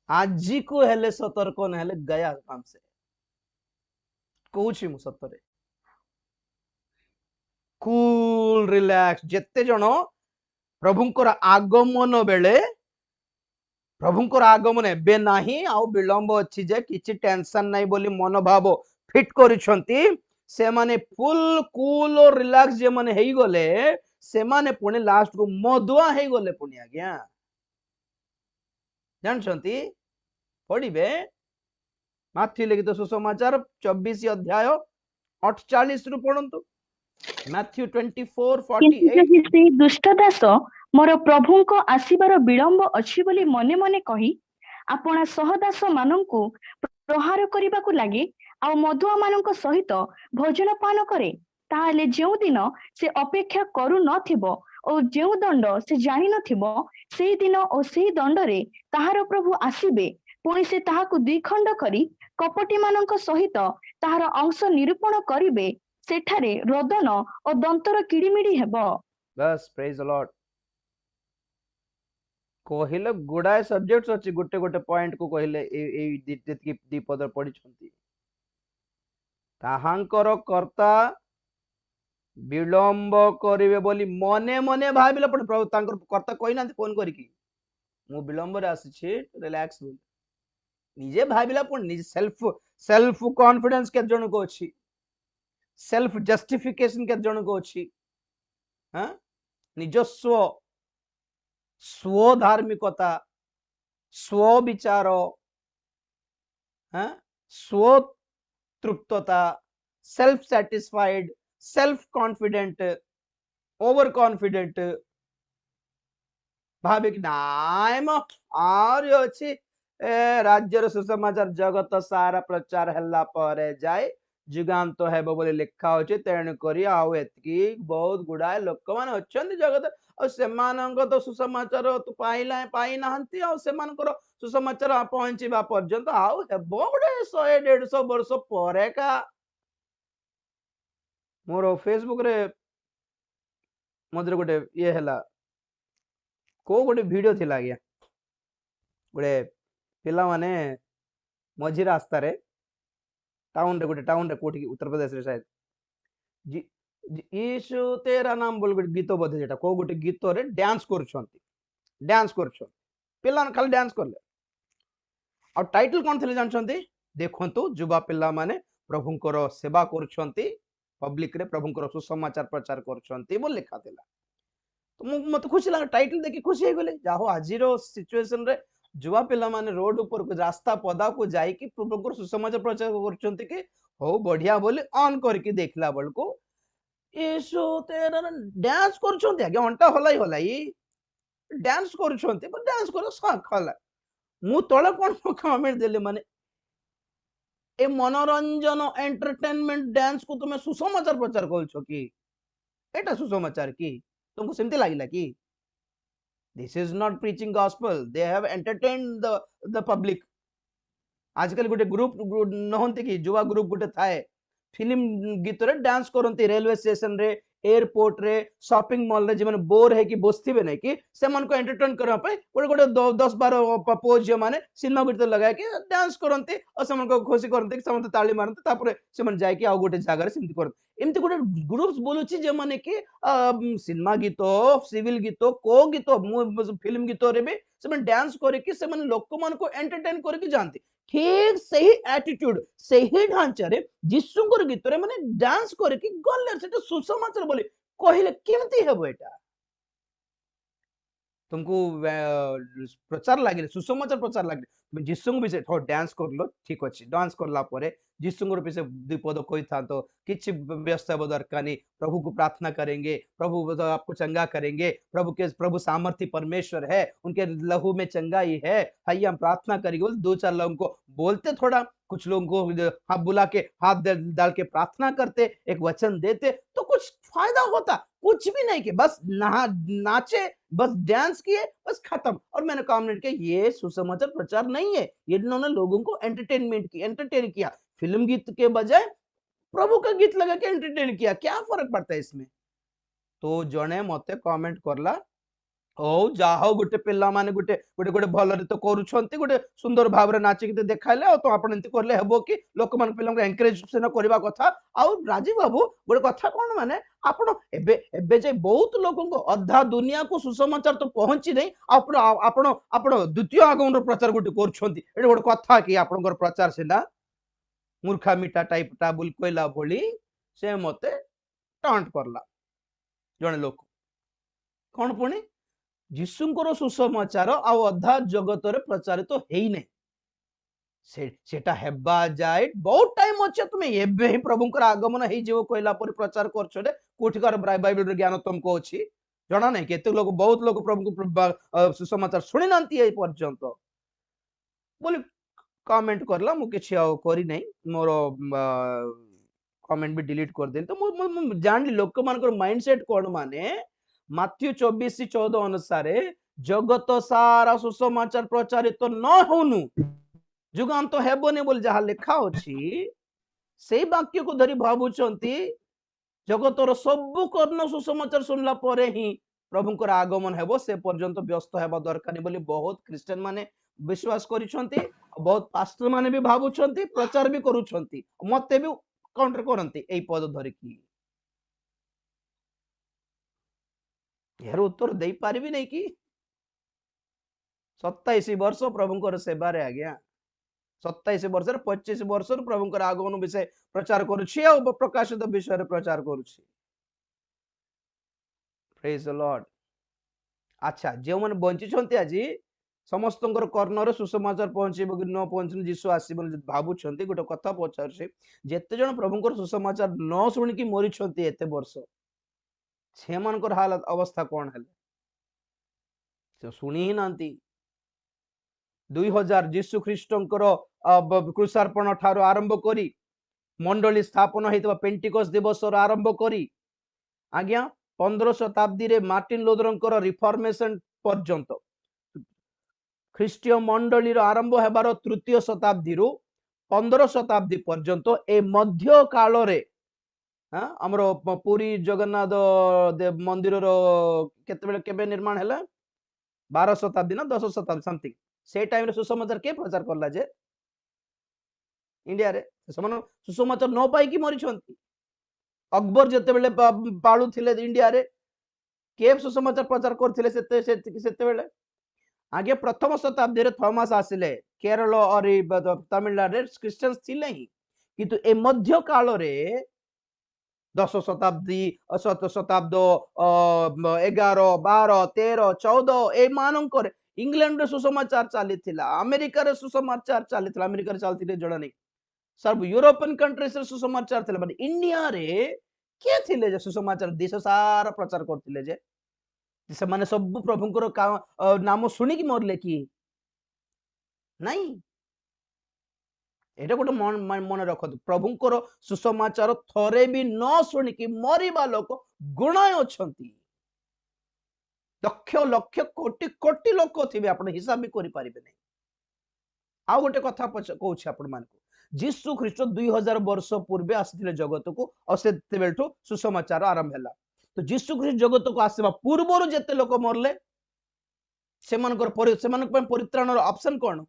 Speaker 1: आज को हेले सतर्क न हेले गया काम से कहूछि मु सतरे कूल रिलैक्स जेते जण प्रभुଙ୍କର आगमन बेले प्रभुଙ୍କର आगमन एबे नाही आउ विलंब अछि जे किछि टेंशन नाही बोली मनोभाव फिट करिसंती से माने फुल कूल और रिलैक्स जे माने हेई गले से माने पुणी लास्ट को मधुआ हेई गले पुणी आज्ञा जानछंती पढ़िबे माथ्यू लिखित सुसमाचार 24 अध्याय 48 रु पढ़ंतु माथ्यू 24:48
Speaker 3: ଯଦି ସେଇ ଦୁଷ୍ଟ ଦାସ ମୋର ପ୍ରଭୁଙ୍କ ଆସିବାର ବିଳମ୍ବ ଅଛି ବୋଲି ମନେ ମନେ କହି ଆପଣା ସହଦାସ ମାନଙ୍କୁ ପ୍ରହାର କରିବାକୁ ଲାଗେ ଆଉ ମଧୁଆ ମାନଙ୍କ ସହିତ ଭୋଜନ ପାନ କରେ ତାହେଲେ ଯେଉଁ ଦିନ ସେ ଅପେକ୍ଷା କରୁ ନଥିବ ଓ ଯେଉଁ ଦଣ୍ଡ ସେ ଜାଣିନଥିବ ସେଇ ଦିନ ଓ ସେଇ ଦଣ୍ଡରେ ତାହାର ପ୍ରଭୁ ଆସିବେ ପୁଣି ସେ ତାହାକୁ ଦ୍ୱିଖଣ୍ଡ କରି କପଟି ମାନଙ୍କ ସହିତ ତାହାର ଅଂଶ ନିରୂପଣ କରିବେ ସେଠାରେ ରୋଦନ ଓ ଦନ୍ତର କିଡ଼ିମିଡ଼ି ହେବ।
Speaker 1: बस प्रेज द लॉर्ड କହିଲେ ଗୁଡାଏ ସବଜେକ୍ଟସ୍ ଅଛି ଗୋଟେ ଗୋଟେ पॉइंट को କହିଲେ ଏଇ ଦି ପଦ ପଢିଛନ୍ତି ତାହାଙ୍କର କର୍ତ୍ତା ବିଳମ୍ବ କରିବେ ବୋଲି ମନେ ମନେ ଭାବିଲେ पण प्रभु ତାଙ୍କର କର୍ତ୍ତା କହିନାନ୍ତି फोन କରିକି ମୁଁ ବିଳମ୍ବରେ ଆସିଛି रिलैक्स बोल ନିଜେ ଭାବିଲା पण ନିଜେ सेल्फ कॉन्फिडेंस के जण को अछि सेल्फ जस्टिफिकेशन के जण को अछि हां निजस्व स्व धार्मिकता स्व विचार स्व तृप्तता self satisfied self confident over confident भावे कि नाम आर अछि राज्यर सुसमाचार जगत सारा प्रचार हल्ला पर जाए जुगांत हेबो बोली लिखा होछि तेणु करी आउ एतकी बहुत गुडाए लोक मान अछंती जगत और सेमानंग तो सुसमाचार तो पाइला पाई नाहंती और सेमानकर सुसमाचार पहुंचीबा पर्यंत आउ हेबो गुडे 100-150 वर्ष परे का मोर फेसबुक रे मधुर गोटे ये हला को गोटे वीडियो थिला गया गोटे पिला माने मझी रास्ता रे टाउन रे कोठी उत्तर प्रदेश रे शायद यीशु तेरा नाम बोल गोटे गीत बोधे जेटा को गोटे गीत रे डांस करछंती पिला खाली डांस करले और टाइटल कोन थिले जानछंती देखंतु युवा पिला माने प्रभुंकर सेवा करछंती पब्लिक रे प्रभुंकर सुसमाचार प्रचार करछंती बोल लिखा थिला तो मत खुशी लगा टाइटल देखि खुशी हे गेले जाहो आजिरो सिचुएशन रे युवा पिला माने रोड ऊपर को रास्ता पदा को जाई कि प्रभुंकर सुसमाचार प्रचार करछंती कि हो बढ़िया बोली ऑन करके देखला बल को यीशु तेरा डांस करछंती आगे घंटा हलाई डांस करछंती पर डांस करो खला मु तळे कोन कमेंट देले माने ए मनोरंजन एंटरटेनमेंट डांस को तुम सुसमाचार प्रचार करछो कि एटा सुसमाचार की तुमको सेमती लागिला कि this is not preaching gospel they have entertained the public आजकल गोटे ग्रुप नहंती कि युवा ग्रुप गोटे थाए फिल्म गीत रे डांस करंती रेलवे स्टेशन रे एयरपोर्ट रे शॉपिंग मॉल रे जे बोर है कि बसथिबे नै कि से मन को एंटरटेन करबा पे गोटे 10-12 पोज माने सिनेमा गीत लगा के डांस करंती और से मन को खुशी करंती कि समस्त ताली मारंती तापर से मन जाय कि आ गोटे जगह रे सिमती करंती एमती गोटे ग्रुप्स बोलुची जे माने कि सिनेमा गीत सिविल गीत को गीत फिल्म गीत रे भी से मन डांस करे कि से मन लोक मन को एंटरटेन करे कि जानती ठीक सही एटीट्यूड सही ढांचा रे जिसुंगर गीत रे माने डांस करे कि गले सेटा सुसमाचार बोली कहिले केमती हेबो एटा तुमको प्रचार लागिले सुसमाचार प्रचार लागिले जिसुंग भी से डांस करलो ठीक अछि डांस करला परे जीसुंगर पीछे विपद कोई था तो किसी व्यस्त दरकार नहीं, प्रभु को प्रार्थना करेंगे, प्रभु तो आपको चंगा करेंगे, प्रभु सामर्थ्य परमेश्वर है, उनके लहू में चंगाई है, आइए हम प्रार्थना करेंगे। बोल दो चार लोगों को बोलते, थोड़ा कुछ लोगों को हाथ बुला के हाथ डाल के प्रार्थना करते, एक वचन देते तो कुछ फायदा होता। कुछ भी नहीं कि बस नाचे, बस डांस किए, बस खत्म। और मैंने कमेंट किया ये सुसमाचार प्रचार नहीं है, ये इन्होंने लोगों को एंटरटेन किया, फिल्म गीत के बजाय प्रभु का गीत लगा के एंटरटेन किया, क्या फर्क पड़ता है इसमें। तो जने मते कमेंट करला ओ जाहो गोटे पिल्ला माने गोटे गोटे गोटे भलरे तो करूछंती, गोटे सुंदर भावरे नाची के देखाइले आ तो आपण एंती करले हेबो कि लोक मान पिल्ला को एनकरेज सेना करबा कथा। आ राजीव बाबू गोटे कथा कोन माने आपण एबे एबे जे बहुत लोगों को अधा दुनिया को सुसमाचार तो पहुंची नहीं, आपण आपण आपण द्वितीय आगमन रो प्रचार गोटे करूछंती। एटे गोटे कथा कि आपनकर प्रचार सेना मूर्खा मिटा टाइप टा बुल कोइला भोली से मते टांट करला जने लोक कोन पुणी जीशुंकर सुसमाचार आउ अधा जगत रे प्रचारित तो हेई नै, सेटा हेबा जाय बहुत टाइम अच्छे। तुम्हें एबे ही प्रभुंकर आगमन हेई जेव कहला पर प्रचार करछो रे कोठिकार बाइबल रे ज्ञान तुमको अछि जणा नै। केते लोग बहुत लोग प्रभु को सुसमाचार सुनि नांती ए पर्यंत बोली कमेंट करला, मु किछि आ करी नै, मोर कमेंट भी डिलीट कर देली। तो मु जानली लोक मानकर माइंडसेट कोन माने माथ्यू 24:14 अनुसार जगत सारा सुसमाचार प्रचारित तो न होनु जुगांत तो हेबोनी बोल जहा लिखा अछि से वाक्य को धरी भाबुचंती जगतर सब कर्ण सुसमाचार सुनला परे ही प्रभुंकर आगमन हेबो, से पर्यंत व्यस्त हेबा दरकार बोली बहुत क्रिश्चियन माने विश्वास करिसंती, बहुत पास्टर माने भी भाबुचंती, प्रचार भी करूचंती, मते भी काउंटर करंती एई पद धरि की यार उत्तर दे पारिबी नहीं कि 27 वर्ष प्रभुंकर सेवा रे आज्ञा 27 वर्ष 25 वर्ष प्रभुंकर आगमन विषय प्रचार करुछि आ प्रकाशित विषय रे प्रचार करुछि। Praise the Lord. अच्छा जे मन बंची छंती आजी समस्तंकर कर्ण रे सुसमाचार पहुंचेबो कि न पहुंचन जीसु आसीबो भाबु छंती। गोटे कथा पचारछि जेते जण प्रभुंकर सुसमाचार न सुनि कि मरि छंती एते वर्ष से मानकर हालत अवस्था कौन है से सुनी ही नांती। 2000 जीशु ख्रीष्टंकर क्रुशार्पण ठारो आरंभ करी मंडली स्थापन होइतबा पेंटिकस दिवस आरंभ करी आज्ञा 15 शताब्दी रे मार्टिन लूथरंकर रिफॉर्मेशन पर्यंत ख्रीष्टीय मंडली रो आरंभ हेबार तृतीय शताब्दी रु 15 शताब्दी पर्यंत ए मध्य काल रे हमरो पुरी जगन्नाथ देव मंदिर रो केते केबे निर्माण हैला 12 शताब्दी ना 10 शताब्दी समथिंग से टाइम रे सुसमाचार के प्रचार करला जे इंडिया रे समान सुसमाचार न पाई कि मरि छंती। अकबर जते बेले पाळु थिले इंडिया रे के सुसमाचार प्रचार करथिले सेते बेले आगे प्रथम शताब्दी रे थॉमस आसिले केरल और तमिलनाडु रे क्रिश्चियंस थिले ही, किंतु ए मध्य काल रे 10 शताब्दी 7 शताब्द 11 12 13 14 ए मानकर इंग्लैंड रे सुसमाचार चलीथिला, अमेरिका रे सुसमाचार चलीथिला, अमेरिका रे चलथिले जणा नहीं सब यूरोपियन कंट्रीज रे सुसमाचार थिला, बट इंडिया रे के थिले जे सुसमाचार देश सारा प्रचार करथिले जे से माने सब प्रभुंकर नाम सुनी कि मरले कि नहीं। एटा गोटे मन रख प्रभुंकर सुसमाचार थरे भी न शुणिकी मरिबा लोक गुणाय अछंती, लक्ष लक्ष कोटि कोटि लोक थिबे आपण हिसाब भी करि परिबे नै। आ गोटे कथा कहूछ आपण मान जीसु ख्रीष्ट 2000 वर्ष पूर्वे आसिथिले जगत को और सेते बेलठो सुसमाचार आरंभ हैला। तो जीसु ख्रीष्ट जगत को आसीबा पूर्वरु जेते लोक मरले सेमानकर परित्राणर ऑप्शन कोन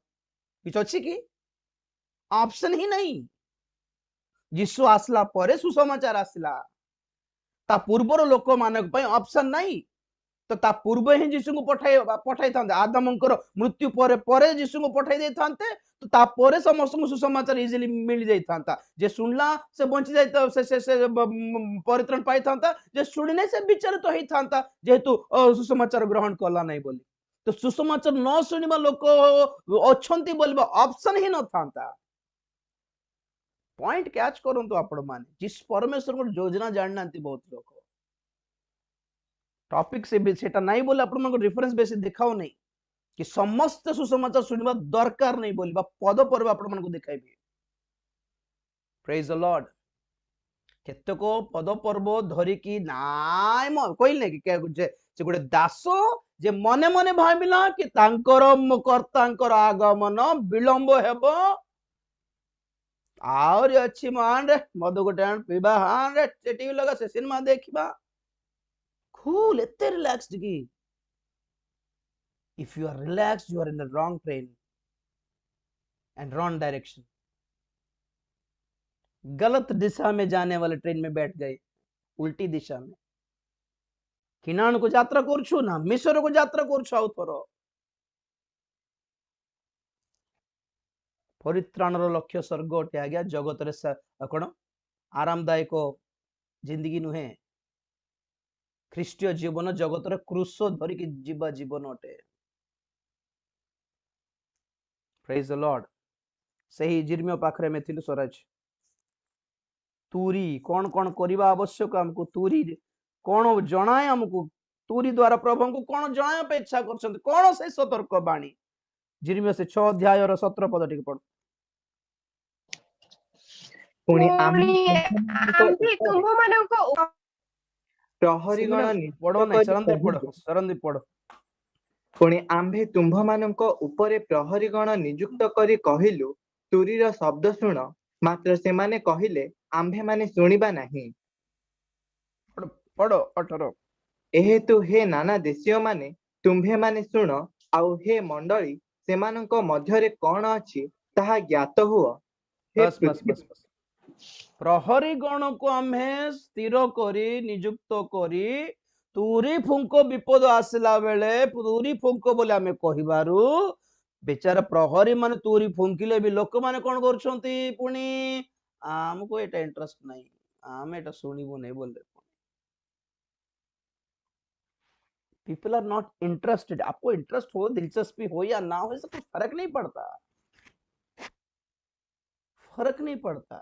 Speaker 1: किछ अछि कि ऑप्शन ही नहीं। जीसु आसला परे सुसमाचार आसला, ता पूर्वर लोक मानक पय ऑप्शन नहीं, तो ता पूर्व ही जीसु को पठाई थांते आदमंकर मृत्यु परे परे जीसु को पठाई दे थांते, तो ता परे समस्त को सुसमाचार इजीली मिल जाई थांता। जे सुनला से बंची जाई से परित्राण पाई थांता, जे सुनिने से विचलित होई थांता जेहेतु सुसमाचार ग्रहण करला नहीं बोली। तो सुसमाचार न सुनिबा लोक अछंती बोलबा ऑप्शन ही न थांता। पॉइंट कैच करंतु आपण माने जिस परमेश्वर को योजना जाननांती बहुत लोग टॉपिक से भी सेटा नहीं बोले आपण मन को रेफरेंस बेसिस देखाओ नहीं कि समस्त सुसमाचार सुनिबा दरकार नहीं बोलिबा पद पर्व आपण मन को देखाइबे प्रेज द लॉर्ड केतको पद पर्व धरिकी नाय म कहले कि से गोटे दास जे मने मने भाबिला कि तांकर कर्तांकर आगमन विलंब हेबो आउरी अच्छी मान रे मधु गोटे आन पीबा हां रे टीवी लगा से सिनेमा देखिबा कूल एते रिलैक्स्ड की if you are relaxed you are in the wrong train and wrong direction गलत दिशा में जाने वाले ट्रेन में बैठ गए उल्टी दिशा में किनान को यात्रा करछु ना मिशर को यात्रा करछु आउ थोर परित्राणर लक्ष्य स्वर्ग अटे आज्ञा जगत रे कौन आरामदायक जिंदगी नुहे ख्रीष्टीय जीवन जगत रे क्रूस धरिकी जीवा जीवन अटे प्रेज द लॉर्ड सही जिर्मियो पाखरे में थिलु स्वराज तूरी कौन कौन करबा आवश्यक हमको तूरी कौन जनाए हमको तूरी द्वारा प्रभु को कौन जनाए पे इच्छा करछन कौन से सतर्क बाणी जिर्मियो से 6 अध्याय और 17 पद टिक पढ़
Speaker 4: पुणी
Speaker 2: आम्भे तुम्भମାନଙ୍କୁ
Speaker 4: प्रहरी गण
Speaker 1: पढ़ो नहीं सरंदी पढ़ो
Speaker 4: पुणी आम्भे तुम्भମାନଙ୍କ उपरे प्रहरी गण नियुक्त करी कहिलु तुरीर शब्द शुण मात्र सेमाने कहिले आम्भे माने शुणिबा नाही
Speaker 1: पढ़ो 18
Speaker 4: एहेतु हे नाना देशीय माने तुम्भे माने शुण आउ हे मंडली सेमानଙ୍କ ମଧ୍ୟରେ कौन अछि ताहा ज्ञात हुआ
Speaker 1: बस बस बस बस प्रहरी गण को आम्हे स्थिर करी नियुक्त करी तुरी फुंको विपद आसला बेले तुरी फुंको बोले आमे कहिबारु बेचारा प्रहरी माने तुरी फुंकिले भी लोक माने कोन करछंती पुनी हमको एटा इंटरेस्ट नहीं आमे एटा सुनिबो नहीं बोले पीपल आर नॉट इंटरेस्टेड आपको इंटरेस्ट हो दिलचस्पी हो या ना हो इससे कुछ फर्क नहीं पड़ता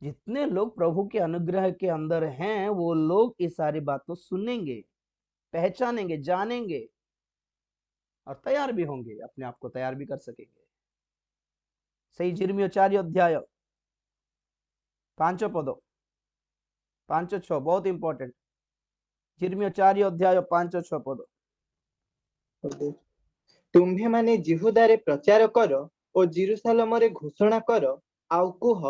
Speaker 1: जितने लोग प्रभु के अनुग्रह के अंदर हैं वो लोग ये सारी बातों सुनेंगे पहचानेंगे जानेंगे और तैयार भी होंगे अपने आप को तैयार भी कर सकेंगे सही जिर्मियो 4 अध्याय 5 पद 5-6 बहुत इंपॉर्टेंट जिर्मियो 4 अध्याय 5-6 पद
Speaker 4: तुम्भे माने जिहुदारे प्रचार कर और जेरूशलेम रे घोषणा कर आउ कुह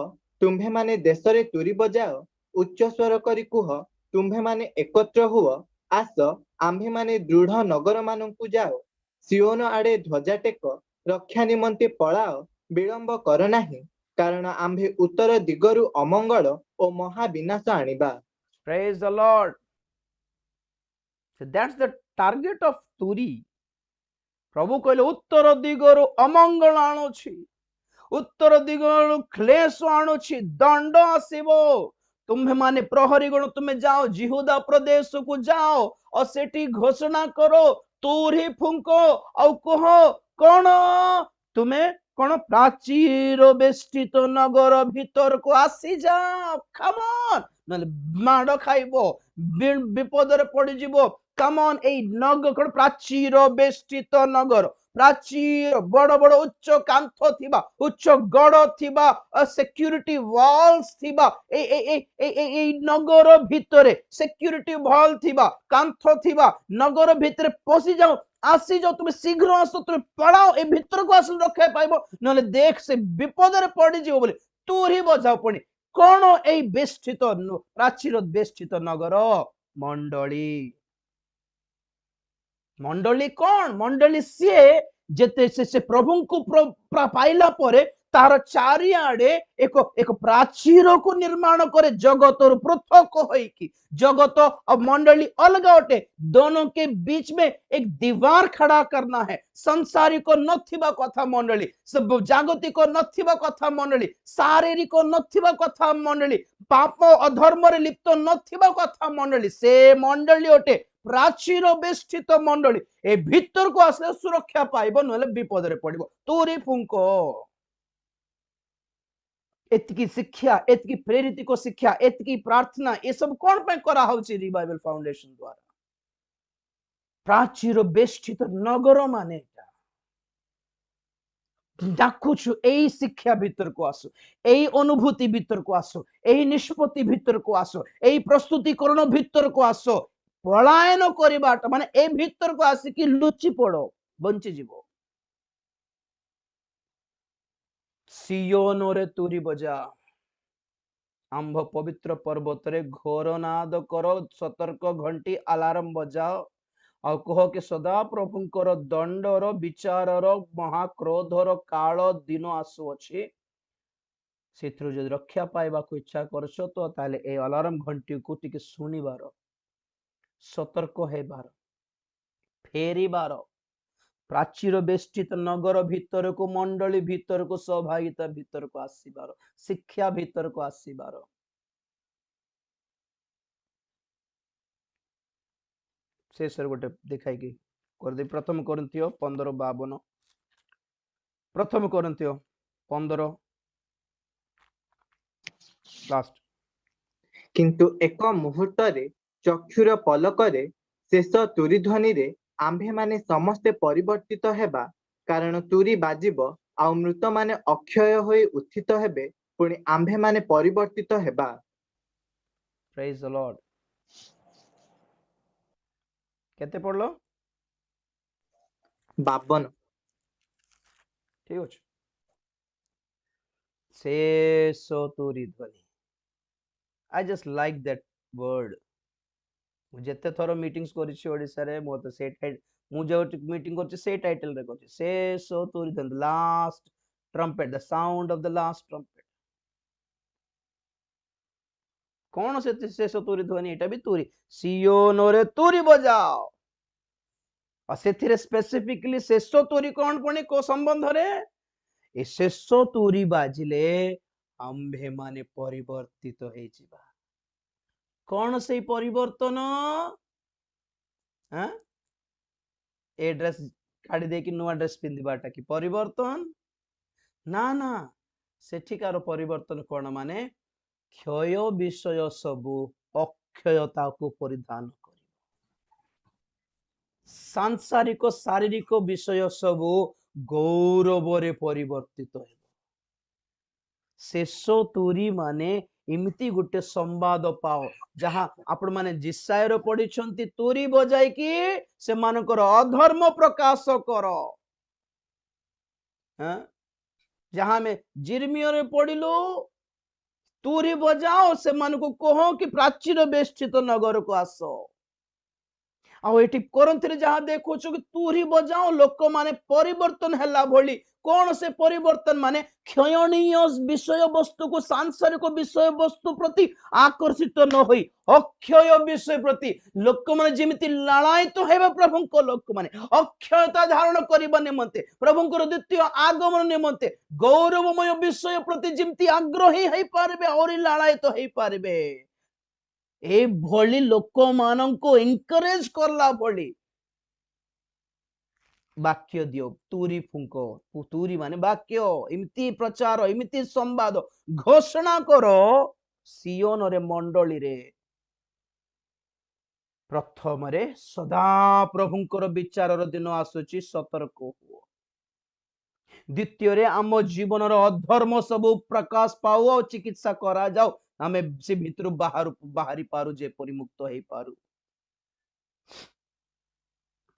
Speaker 4: तुम्भे माने देश रे तुरी बजाओ उच्च स्वर करी कुह तुम्भे माने एकत्र हुआ आस आम्भे माने दृढ़ नगर मानकु जाओ सियोन आड़े ध्वजा टेक रक्षा निमंते पलाओ विलंब कर नाही कारण आम्भे उत्तर दिगरु अमंगल और महाविनाश आनिबा
Speaker 1: praise the lord so that's the target of तुरी प्रभु कहले उत्तर दिगरु अमंगल आणुछि उत्तर दिगरु क्लेश आणुछि दंड आसीबो तुम्हे माने प्रहरी गण तुम्हें जाओ जिहुदा प्रदेश को जाओ और सेठी घोषणा करो तुरी फुंको और कहो कौन तुम्हें कौन प्राचीर बेष्टित नगर भीतर को आसी जाओ कम ऑन नले माड़ खाइबो विपद रे पड़ी जिवो कम ऑन ए नगर प्राचीर बेष्टित नगर प्राचीर बड़ बड़ उच्च कांथ थिबा उच्च गड़ थिबा सिक्योरिटी वॉल्स थिबा ए नगर भितरे सिक्योरिटी वॉल थिबा कांथ थिबा नगर भितरे पसी जाओ आसी जाओ तुम्हें शीघ्र आसो तुम्हें पड़ाओ ए भीतर को आसन रखे पाइबो नले देख से विपद रे पड़ी जिवो बोले तुरी बजाओ पुणी कौन ए बेष्टित प्राचीर बेष्टित नगर मंडली कौन मंडली सीए जेते से प्रभु को पाइला परे तार चारिआडे एक प्राचीर को निर्माण करे जगत पृथक होइकी जगत और मंडली अलग अटे दोनों के बीच में एक दीवार खड़ा करना है संसारिक नथिबा कथा मंडली सब जागतिक नथिबा कथा मंडली शारीरिक नथिबा कथा मंडली पाप अधर्म रे लिप्त नथिबा कथा मंडली से मंडली अटे प्राचीर बेष्टित मंडली ए भीतर को आसले सुरक्षा पाइबो नले विपद रे पड़िबो तुरी फुंको एतकी शिक्षा एतकी प्रेरित को शिक्षा एतकी प्रार्थना ये सब कौन पे करा होची रिवाइवल फाउंडेशन द्वारा प्राचीर बेष्टित नगर माने डाकुछु एई शिक्षा भीतर को आसो एई अनुभूति भीतर को आसो एई निष्पत्ति भीतर को आसो एई प्रस्तुतिकरण भीतर को आसो पलायन करिबाटा माने ए भीतर को आसी कि लुचि पड़ो बंची जीवो सियोनरे तुरी बजा आंभ पवित्र पर्वत रे घोर नाद करो सतर्क घंटी अलार्म बजाओ आ कह कि सदा प्रभुंकर दंडर विचारर महाक्रोधर काल दिन आसुअछि सेथुरु जदि रक्षा पाइबाकु इच्छा करछ तो ताले ए अलार्म घंटी को टिके सुनिबार सतर्क हेबार फेरिबार प्राचीर बेष्टित नगर भीतर को मंडली भीतर को सहभागिता भीतर को आसीबार शिक्षा भीतर को आसीबार शेष गोटे देखाई कि कर दे प्रथम कोरिन्थियो 15:52 प्रथम कोरिन्थियो 15 लास्ट
Speaker 4: किंतु एक मुहूर्त रे चक्षुर पलकरे शेष तुरी ध्वनि रे आम्भे माने समस्ते परिवर्तित हेबा कारण तुरी बाजिब आ मृत माने अक्षय होई उत्थित हेबे पुणी आम्भे माने परिवर्तित हेबा
Speaker 1: प्रेज द लॉर्ड केते पढ़लो
Speaker 4: 52
Speaker 1: ठीक अछि शेष तुरी ध्वनि I just like that word जेते थरो मीटिंग्स करिछि ओडिसा रे मो तो से मु जो मीटिंग करछि से टाइटल रे करछि शेष तुरी ध्वनि last trumpet the sound of the last trumpet कौन से शेष तुरी ध्वनि एटा भी तुरी सियोनरे तुरी बजाओ और सेथिरे स्पेसिफिकली शेष तुरी कौन पुणी को संबंध रे ए शेष तुरी बाजिले आम्भे माने परिवर्तित हे जिबा कौन से परिवर्तन हाँ ए ड्रेस काढ़ी दे कि नुआ ड्रेस पिंधिबाटा कि परिवर्तन ना ना सेठिकार परिवर्तन कौन माने क्षय विषय सबु अक्षयता को परिधान कर सांसारिक शारीरिक विषय सबु गौरव रे परिवर्तित हो शेष तुरी माने इमती गुटे संवाद पाओ जहां आपण माने जिसायर पढ़िछंती तुरी बजाई कि से मानकर अधर्म प्रकाश करो हाँ जहां में जिर्मियर पढ़िलो तुरी बजाओ से मान को कहो कि प्राचीर बेष्टित नगर को आसो आ एठी कोरिन्थ जहां देखो कि तुरी बजाओ लोक माने परिवर्तन हैला भली कौन से परिवर्तन माने क्षयणीय विषय वस्तु को सांसारिक विषय वस्तु प्रति आकर्षित न होई अक्षय विषय प्रति लोक माने जेमिति लालायित हेबे प्रभुंक लोक माने अक्षयता धारण करिबा निमंते प्रभुंकर द्वितीय आगमन निमंते गौरवमय विषय प्रति जेमिति आग्रही हेई पारबे और लालायित हेई पारबे ए भली लोक माननको एनकरेज करला भली वाक्य दियो तुरी फुंको तुरी माने वाक्य इमती प्रचार इमती संवाद घोषणा करो सियोन रे मंडली रे प्रथम रे सदा प्रभुंकर विचारर दिन आसुची सतर्क हुओ द्वितीय रे आम जीवन अधर्म सब प्रकाश पाओ और चिकित्सा करा जाओ आमे से भितर बाहरी पारु जे परिमुक्त हेई पारु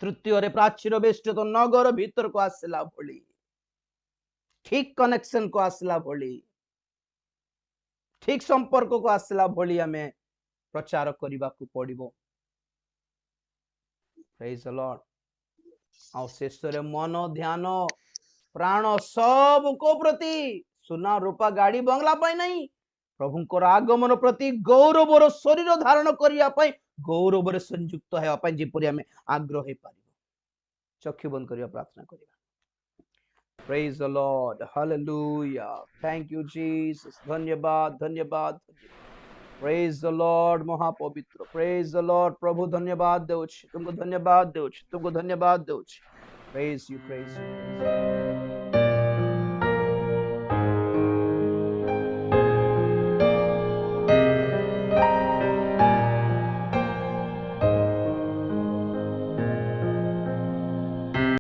Speaker 1: तृतीय रे प्राचीर बेष्टित नगर भीतर को आसला भली ठीक कनेक्शन को आसला भली ठीक संपर्क को आसला भली आमे प्रचार करबा को पड़िबो प्रेज द लॉर्ड आ शेष रे मन ध्यान प्राण सब को प्रति सुना रूपा गाड़ी बंगला पाई नहीं प्रभुंकर आगमन प्रति गौरवर शरीर धारण करिया पाई गौरव संयुक्त है जेपरी आम आग्रह पारिबो चक्षु बंद करिया प्रार्थना करिया praise the lord hallelujah thank you Jesus धन्यवाद धन्यवाद प्रेज द लॉर्ड महापवित्र प्रेज द लॉर्ड प्रभु धन्यवाद देउछि तुमको धन्यवाद देउछि तुमको धन्यवाद देउछि प्रेज यू